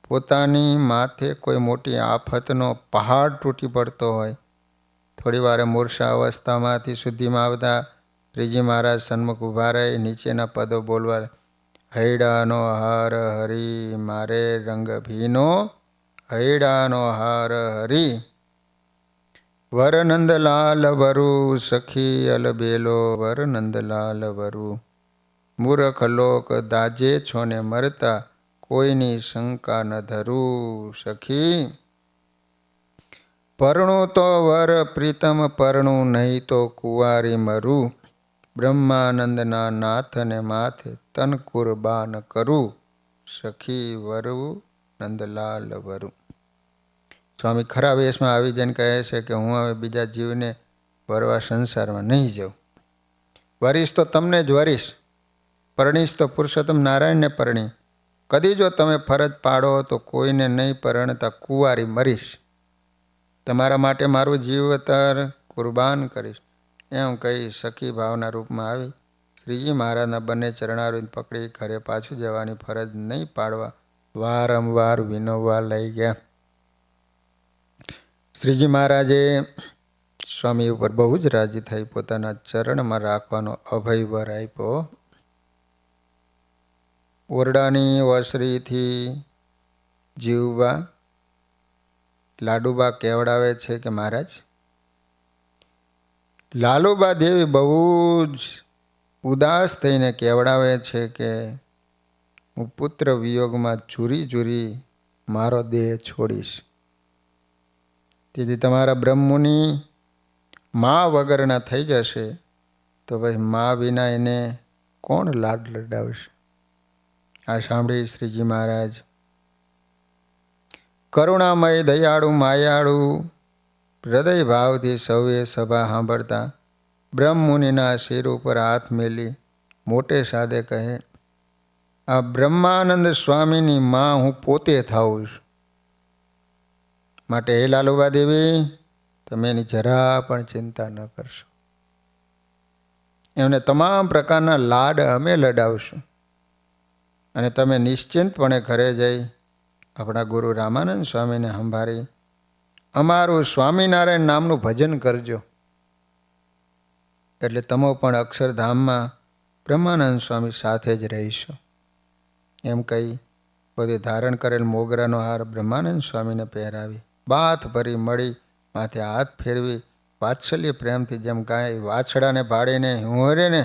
પોતાની માથે કોઈ મોટી આફતનો પહાડ તૂટી પડતો હોય, થોડી વારે મૂર્છા અવસ્થામાંથી શુદ્ધિમાં આવતા શ્રીજી મહારાજ સન્મુખ ઊભા રહી નીચેના પદો બોલવા. હૈડાનો હાર હરી મારે રંગ ભીનો, હૈડાનો હાર હરી વર નંદલાલ વરુ સખી અલબેલો વર નંદલાલ વરુ. મૂર્ખ લોક દાજે છોને મરતા કોઈની શંકા ન ધરું. સખી પરણું તો વર પ્રીતમ પરણું નહીં તો કુંવારી મરું. બ્રહ્માનંદના નાથને માથે તન કુરબાન કરું. સખી વરુ નંદલાલ વરુ. સ્વામી ખરા વેશમાં આવી જઈને કહે છે કે હું હવે બીજા જીવને વરવા સંસારમાં નહીં જાઉં. વરીશ તો તમને જ વરીશ, પરણીશ તો પુરુષોત્તમ નારાયણને પરણી. કદી જો તમે ફરજ પાડો તો કોઈને નહીં પરણતા કુંવારી મરીશ. તમારા માટે મારું જીવતર કુરબાન કરીશ. એમ કહી સખી ભાવના રૂપમાં આવી શ્રીજી મહારાજના બંને ચરણારવિંદ પકડી ઘરે પાછું જવાની ફરજ નહીં પાડવા વારંવાર વિનવવા લઈ ગયા. શ્રીજી મહારાજે સ્વામી ઉપર બહુ જ રાજી થઈ પોતાના ચરણમાં રાખવાનો અભય વર આપ્યો. ઓરડાની ઓસરીથી જીવવા લાડુબા કેવડાવે છે કે મહારાજ, લાલુબા દેવી બહુ જ ઉદાસ થઈને કેવડાવે છે કે હું પુત્ર વિયોગમાં ઝૂરી ઝૂરી મારો દેહ છોડીશ. તેથી તમારા બ્રહ્મુની મા વગરના થઈ જશે તો ભાઈ મા વિના એને કોણ લાડ લડાવશે. આ સાંભળી શ્રીજી મહારાજ કરુણામય દયાળુ માયાળુ હૃદય ભાવથી સૌએ સભા સાંભળતા બ્રહ્મુનિના શિર ઉપર હાથ મેલી મોટે સાદે કહે, આ બ્રહ્માનંદ સ્વામીની માં હું પોતે થાઉં છું. માટે હે લાલુબા દેવી, તમે એની જરા પણ ચિંતા ન કરશો. એમને તમામ પ્રકારના લાડ અમે લડાવશું અને તમે નિશ્ચિંતપણે ઘરે જઈ આપણા ગુરુ રામાનંદ સ્વામીને સંભાળી અમારું સ્વામિનારાયણ નામનું ભજન કરજો. એટલે તમે પણ અક્ષરધામમાં બ્રહ્માનંદ સ્વામી સાથે જ રહીશો. એમ કહી પોતે ધારણ કરેલ મોગરાનો હાર બ્રહ્માનંદ સ્વામીને પહેરાવી બાથ ભરી મળી માથે હાથ ફેરવી વાત્સલ્ય પ્રેમથી જેમ ગાય વાછડાને ભાડીને હુંહરે ને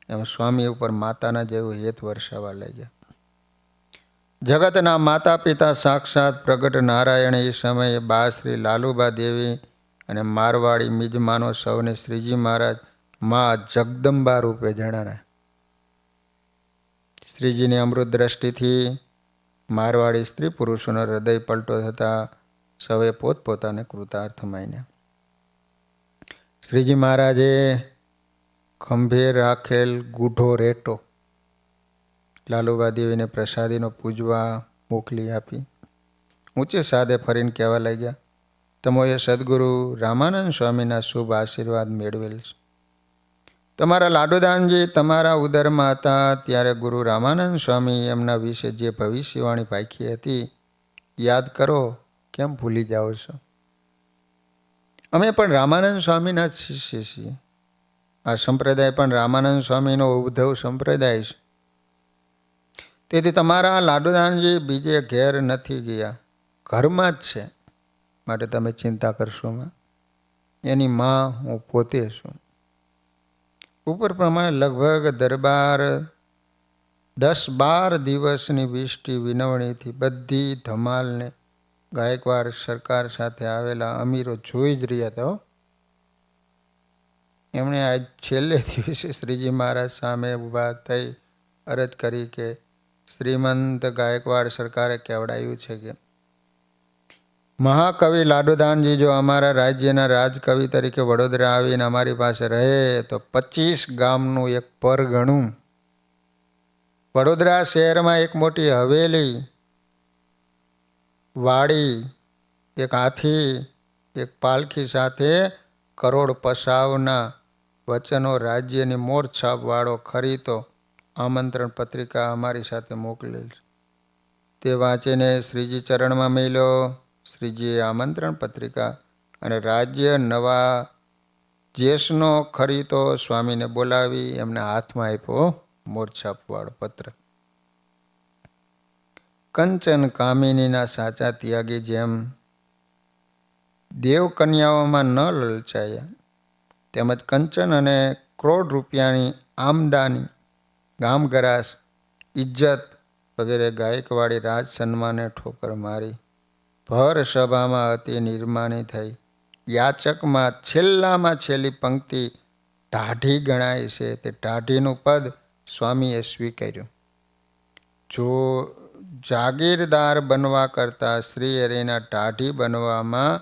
એમ સ્વામી ઉપર માતાના જેવું હેત વરસાવવા લાગ્યા. જગતના માતા પિતા સાક્ષાત પ્રગટ નારાયણ એ સમયે બા શ્રી લાલુબા દેવી અને મારવાડી મિજમાનો સૌને શ્રીજી મહારાજ મા જગદંબા રૂપે જણાણા. શ્રીજીની અમૃત દ્રષ્ટિથી મારવાડી સ્ત્રી પુરુષોનો હૃદય પલટો થતાં સૌએ પોતપોતાને કૃતાર્થ માન્યા. શ્રીજી મહારાજે ખંભે રાખેલ ગૂઢો રેટો લાલુબા દેવીને પ્રસાદીનો પૂજવા મોકલી આપી. ઊંચે સાદે ફરીને કહેવા લાગ્યા, તમોએ સદગુરુ રામાનંદ સ્વામીના શુભ આશીર્વાદ મેળવેલ છે. તમારા લાડુદાનજી તમારા ઉદરમાં હતા ત્યારે ગુરુ રામાનંદ સ્વામી એમના વિશે જે ભવિષ્યવાણી પાકી હતી યાદ કરો, કેમ ભૂલી જાઓ છો? અમે પણ રામાનંદ સ્વામીના જ શિષ્ય છીએ. આ સંપ્રદાય પણ રામાનંદ સ્વામીનો ઉદ્ધવ સંપ્રદાય છે. તેથી તમારા લાડુદાનજી બીજે ઘેર નથી ગયા, ઘરમાં જ છે. માટે તમે ચિંતા કરશો માં. એની માં હું પોતે છું. ઉપર પ્રમાણે લગભગ દરબાર 10-12 દિવસની વિષ્ટિ વિનવણીથી બધી ધમાલને ગાયકવાડ સરકાર સાથે આવેલા અમીરો જોઈ જ રહ્યા હતા. એમણે આજ છેલ્લે દિવસે શ્રીજી મહારાજ સામે ઊભા થઈ અરજ કરી કે શ્રીમંત ગાયકવાડ સરકારે કહેવડાયું છે કે મહાકવિ લાડુદાનજી જો અમારા રાજ્યના રાજકવિ તરીકે વડોદરા આવીને અમારી પાસે રહે તો 25 ગામનું એક પરગણું, વડોદરા શહેરમાં એક મોટી હવેલી, વાડી, એક હાથી, એક પાલખી સાથે કરોડ પસાવના વચનો રાજ્યની મોરછાપવાળો ખરીતો આમંત્રણ પત્રિકા અમારી સાથે મોકલેલ છે. તે વાંચીને શ્રીજી ચરણમાં મેલ્યો. શ્રીજીએ આમંત્રણ પત્રિકા અને રાજ્ય નવા જેસનો ખરીતો સ્વામીને બોલાવી એમને હાથમાં આપ્યો મોરછાપવાળો પત્ર. કંચન કામિનીના સાચા ત્યાગી જેમ દેવ કન્યાઓમાં ન લલચાયા, તેમજ કંચન અને કરોડ રૂપિયાની આમદાની, ગામગરાસ, ઇજ્જત વગેરે ગાયકવાડી રાજ સન્માને ઠોકર મારી ભર સભામાં અતિ નિર્માની થઈ. યાચકમાં છેલ્લામાં છેલ્લી પંક્તિ ટાઢી ગણાય છે. તે ટાઢીનું પદ સ્વામીએ સ્વીકાર્યું. જો જાગીરદાર બનવા કરતાં શ્રી હરિના ટાઢી બનવામાં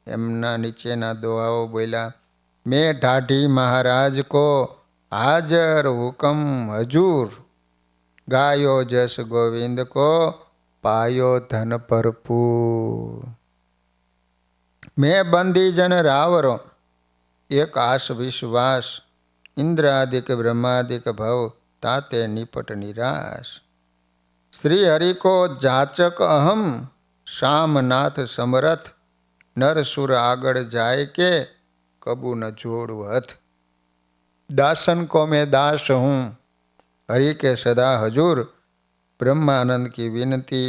એમના નીચેના દોહાઓ બોલ્યા. મેં ઢાઢી મહારાજ કો હાજર હુકમ હજૂર, ગાયો જસ ગોવિંદ કો પાયો ધન ભરપૂર. મેં બંદી જન રાવરો, એક આશ વિશ્વાસ, ઇન્દ્રાદિક બ્રહ્માદિક ભવ તાતે નિપટ નિરાશ. શ્રી હરિ કો જાચક અહમ, શામનાથ સમરથ, નરસુર આગળ જાય કે કબૂ ન જોડું હથ. दासन को मैं दास हूँ, हरि के सदा हजूर, ब्रह्मानंद की विनती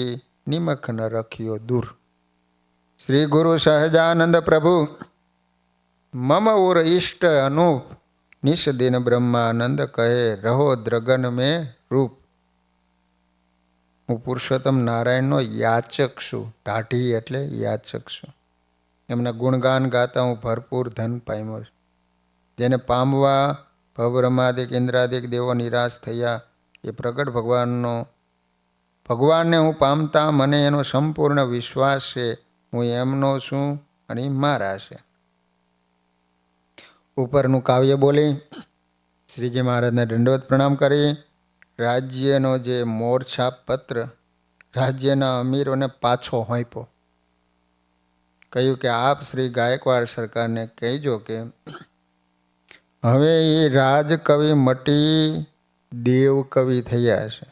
निमख न रखियो दूर. श्री गुरु सहजानंद प्रभु मम उर इष्ट अनूप, निश दिन ब्रह्मानंद कहे रहो द्रगन में रूप. હું પુરુષોત્તમ નારાયણનો યાચક છું. ટાઢી એટલે યાચક છું. એમના ગુણગાન ગાતા હું ભરપૂર ધન પામ્યો છું. જેને પામવા ભવબ્રહ્માદિક ઇન્દ્રાદિક દેવો નિરાશ થયા એ પ્રગટ ભગવાનને હું પામતા મને એનો સંપૂર્ણ વિશ્વાસ છે. હું એમનો છું અને મારા છે. ઉપરનું કાવ્ય બોલી શ્રીજી મહારાજને દંડવત પ્રણામ કરી રાજ્યનો જે મોરછાપ પત્ર રાજ્યના અમીરોને પાછો હોંપ્યો. કહ્યું કે આપ શ્રી ગાયકવાડ સરકારને કહેજો કે હવે એ રાજકવિ મટી દેવ કવિ થયા છે,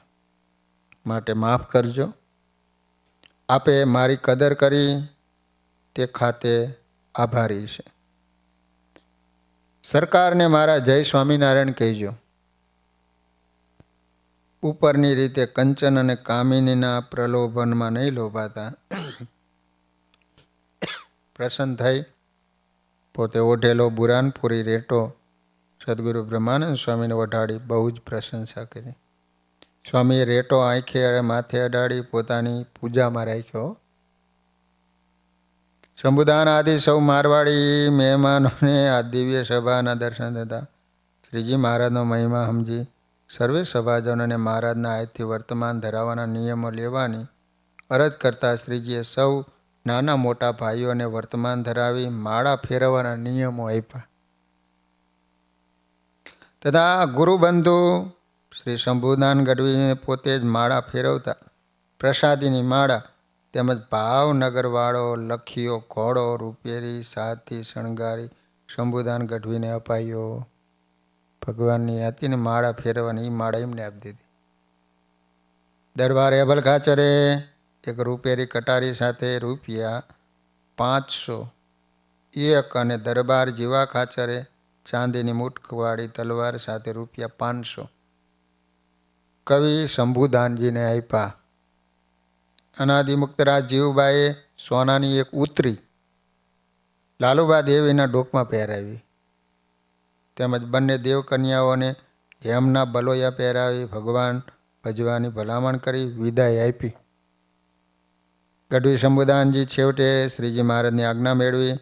માટે માફ કરજો. આપે મારી કદર કરી તે ખાતે આભારી છે. સરકારને મારા જય સ્વામિનારાયણ કહેજો. ઉપરની રીતે કંચન અને કામિનીના પ્રલોભનમાં નહીં લોભાતા. પ્રસન્ન થઈ પોતે ઓઢેલો બુરાનપુરી રેટો સદગુરુ બ્રહ્માનંદ સ્વામીને વઢાડી બહુ જ પ્રશંસા કરી. સ્વામીએ રેટો આંખે અને માથે અડાડી પોતાની પૂજામાં રાખ્યો. શંભુદાન આદિ સૌ મારવાડી મહેમાનોને આ દિવ્ય સભાના દર્શન થતા શ્રીજી મહારાજનો મહિમા સમજી સર્વે સભાજનોને મહારાજના આજથી વર્તમાન ધરાવવાના નિયમો લેવાની અરજ કરતા શ્રીજીએ સૌ નાના મોટા ભાઈઓને વર્તમાન ધરાવી માળા ફેરવવાના નિયમો આપ્યા. તથા ગુરુબંધુ શ્રી શંભુદાન ગઢવીને પોતે જ માળા ફેરવતા પ્રસાદીની માળા તેમજ ભાવનગરવાળો લખીયો ઘોડો રૂપેરી સાથી શણગારી શંભુદાન ગઢવીને અપાયો. ભગવાનની હતી ને માળા ફેરવાની, એ માળા એમને આપી દીધી. દરબાર એબલ ખાચરે એક રૂપેરી કટારી સાથે રૂપિયા 500 એક અને દરબાર જીવા ખાચરે ચાંદીની મુઠવાળી તલવાર સાથે રૂપિયા 500 કવિ શંભુદાનજીને આપ્યા. અનાદિમુક્તરાજ જીવબાએ સોનાની એક ઉતરી લાલુબા દેવીના ડોકમાં પહેરાવી. તેમજ બંને દેવકન્યાઓને હેમના બલોયા પહેરાવી ભગવાન ભજવાની ભલામણ કરી વિદાય આપી. ગઢવી શંભુદાનજી છેવટે શ્રીજી મહારાજની આજ્ઞા મેળવી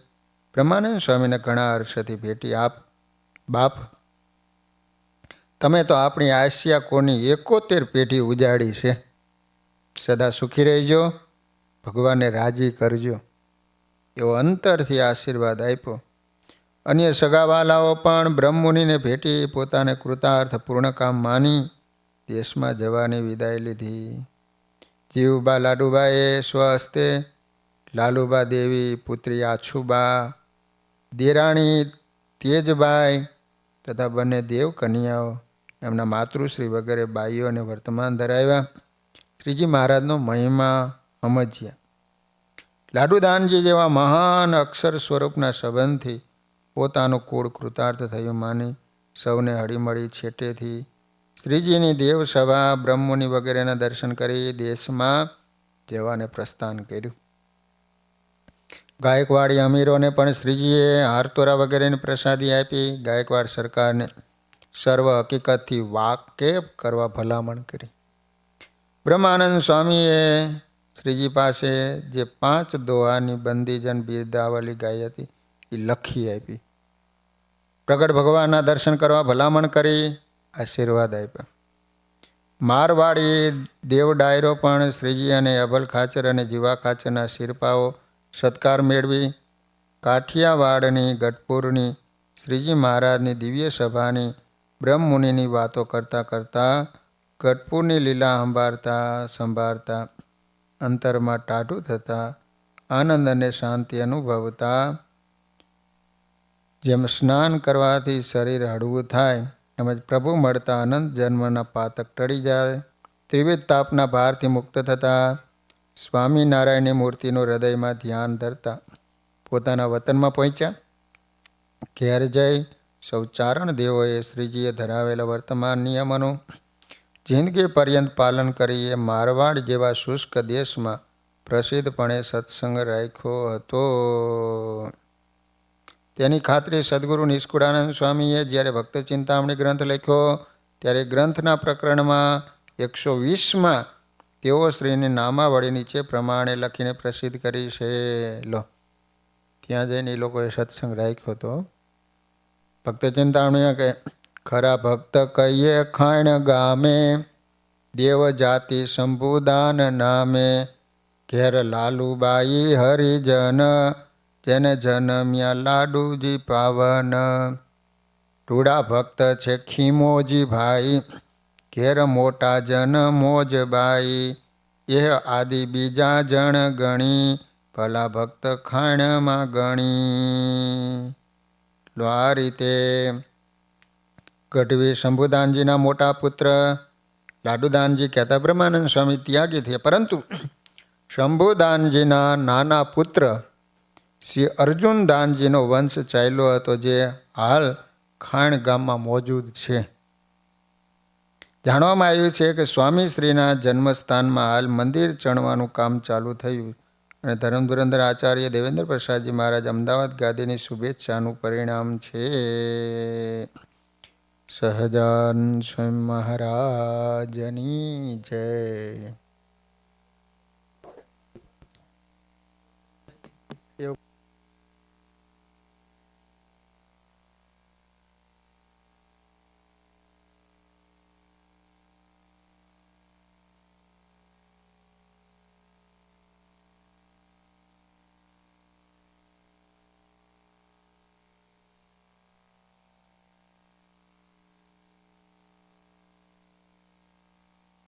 બ્રહ્માનંદ સ્વામીને ઘણા હર્ષથી ભેટી. બાપ, તમે તો આપણી આસિયા કોની 71 પેઢી ઉજાડી છે. સદા સુખી રહેજો, ભગવાનને રાજી કરજો, એવો અંતરથી આશીર્વાદ આપ્યો. અન્ય સગાવાલાઓ પણ બ્રહ્મમુનિને ભેટી પોતાને કૃતાર્થ પૂર્ણ કામ માની દેશમાં જવાની વિદાય લીધી. જીવબા લાડુબાએ સ્વહસ્તે લાલુબા દેવી, પુત્રી આછુબા, દેરાણી તેજબાઈ તથા બંને દેવ કન્યાઓ, એમના માતૃશ્રી વગેરે બાઈઓને વર્તમાન ધરાવ્યા. શ્રીજી મહારાજનો મહિમા સમજ્યા. લાડુદાનજી જેવા મહાન અક્ષર સ્વરૂપના સંબંધથી પોતાનું કુળ કૃતાર્થ થયું માની સૌને હળીમળી છેટેથી શ્રીજીની દેવસભા બ્રહ્મુનિ વગેરેના દર્શન કરી દેશમાં જવાને પ્રસ્થાન કર્યું. ગાયકવાડી અમીરોને પણ શ્રીજીએ હારતોરા વગેરેની પ્રસાદી આપી ગાયકવાડ સરકારને સર્વ હકીકતથી વાકેફ કરવા ભલામણ કરી. બ્રહ્માનંદ સ્વામીએ શ્રીજી પાસે જે 5 દોહાની બંદીજન બિરદાવલી ગાઈ હતી એ લખી આપી. પ્રગટ ભગવાનના દર્શન કરવા ભલામણ કરી આશીર્વાદ આપ્યા. મારવાડી દેવ ડાયરો પણ શ્રીજી અને અભલ ખાચર અને જીવા ખાચરના શિરપાઓ સત્કાર મેળવી કાઠિયાવાડની ગઢપુરની શ્રીજી મહારાજની દિવ્ય સભાની બ્રહ્મમુનિની વાતો કરતાં કરતાં ગઢપુરની લીલા સંભાળતા અંતરમાં ટાઢું થતાં આનંદ અને શાંતિ અનુભવતા જેમ સ્નાન કરવાથી શરીર હળવું થાય તેમજ પ્રભુ મળતા અનંત જન્મના પાતક ટળી જાય, ત્રિવિધ તાપના ભારથી મુક્ત થતાં સ્વામિનારાયણની મૂર્તિનું હૃદયમાં ધ્યાન ધરતા પોતાના વતનમાં પહોંચ્યા. ઘેર જઈ સૌ ચારણ દેવોએ શ્રીજીએ ધરાવેલા વર્તમાન નિયમોનું જિંદગી પર્યંત પાલન કરી એ મારવાડ જેવા શુષ્ક દેશમાં પ્રસિદ્ધપણે સત્સંગ રાખ્યો હતો. તેની ખાતરી સદગુરુ નિષ્કુળાનંદ સ્વામીએ જ્યારે ભક્ત ચિંતામણી ગ્રંથ લખ્યો ત્યારે ગ્રંથના પ્રકરણમાં 120માં તેઓ શ્રીની નામાવળી નીચે પ્રમાણે લખીને પ્રસિદ્ધ કરી છે. લો, ત્યાં જઈને એ લોકોએ સત્સંગ રાખ્યો હતો. ભક્ત ચિંતામણી કે ખરા ભક્ત કહીએ ખાણ ગામે દેવ જાતિ શંભુદાન નામે ઘેર લાલુબાઈ હરિજન જેને જનમ્યા લાડુજી પાવન રૂડા ભક્ત છે ખીમોજી ભાઈ ઘેર મોટા જન મોજબાઈ એ આદિ બીજા જણ ગણી ભલા ભક્ત ખાણમાં ગણી. આ રીતે ગઢવી શંભુદાનજીના મોટા પુત્ર લાડુદાનજી કહેતા બ્રહ્માનંદ સ્વામી ત્યાગી થયા, પરંતુ શંભુદાનજીના નાના પુત્ર શ્રી અર્જુનદાનજીનો વંશ ચાલ્યો હતો, જે હાલ ખાણ ગામમાં મોજૂદ છે. જાણવામાં આવ્યું છે કે સ્વામીશ્રીના જન્મસ્થાનમાં હાલ મંદિર ચણવાનું કામ ચાલુ થયું અને ધર્મધુરંધર આચાર્ય દેવેન્દ્ર પ્રસાદજી મહારાજ અમદાવાદ ગાદીની શુભેચ્છાનું પરિણામ છે. સહજાન સ્વામી મહારાજની જય.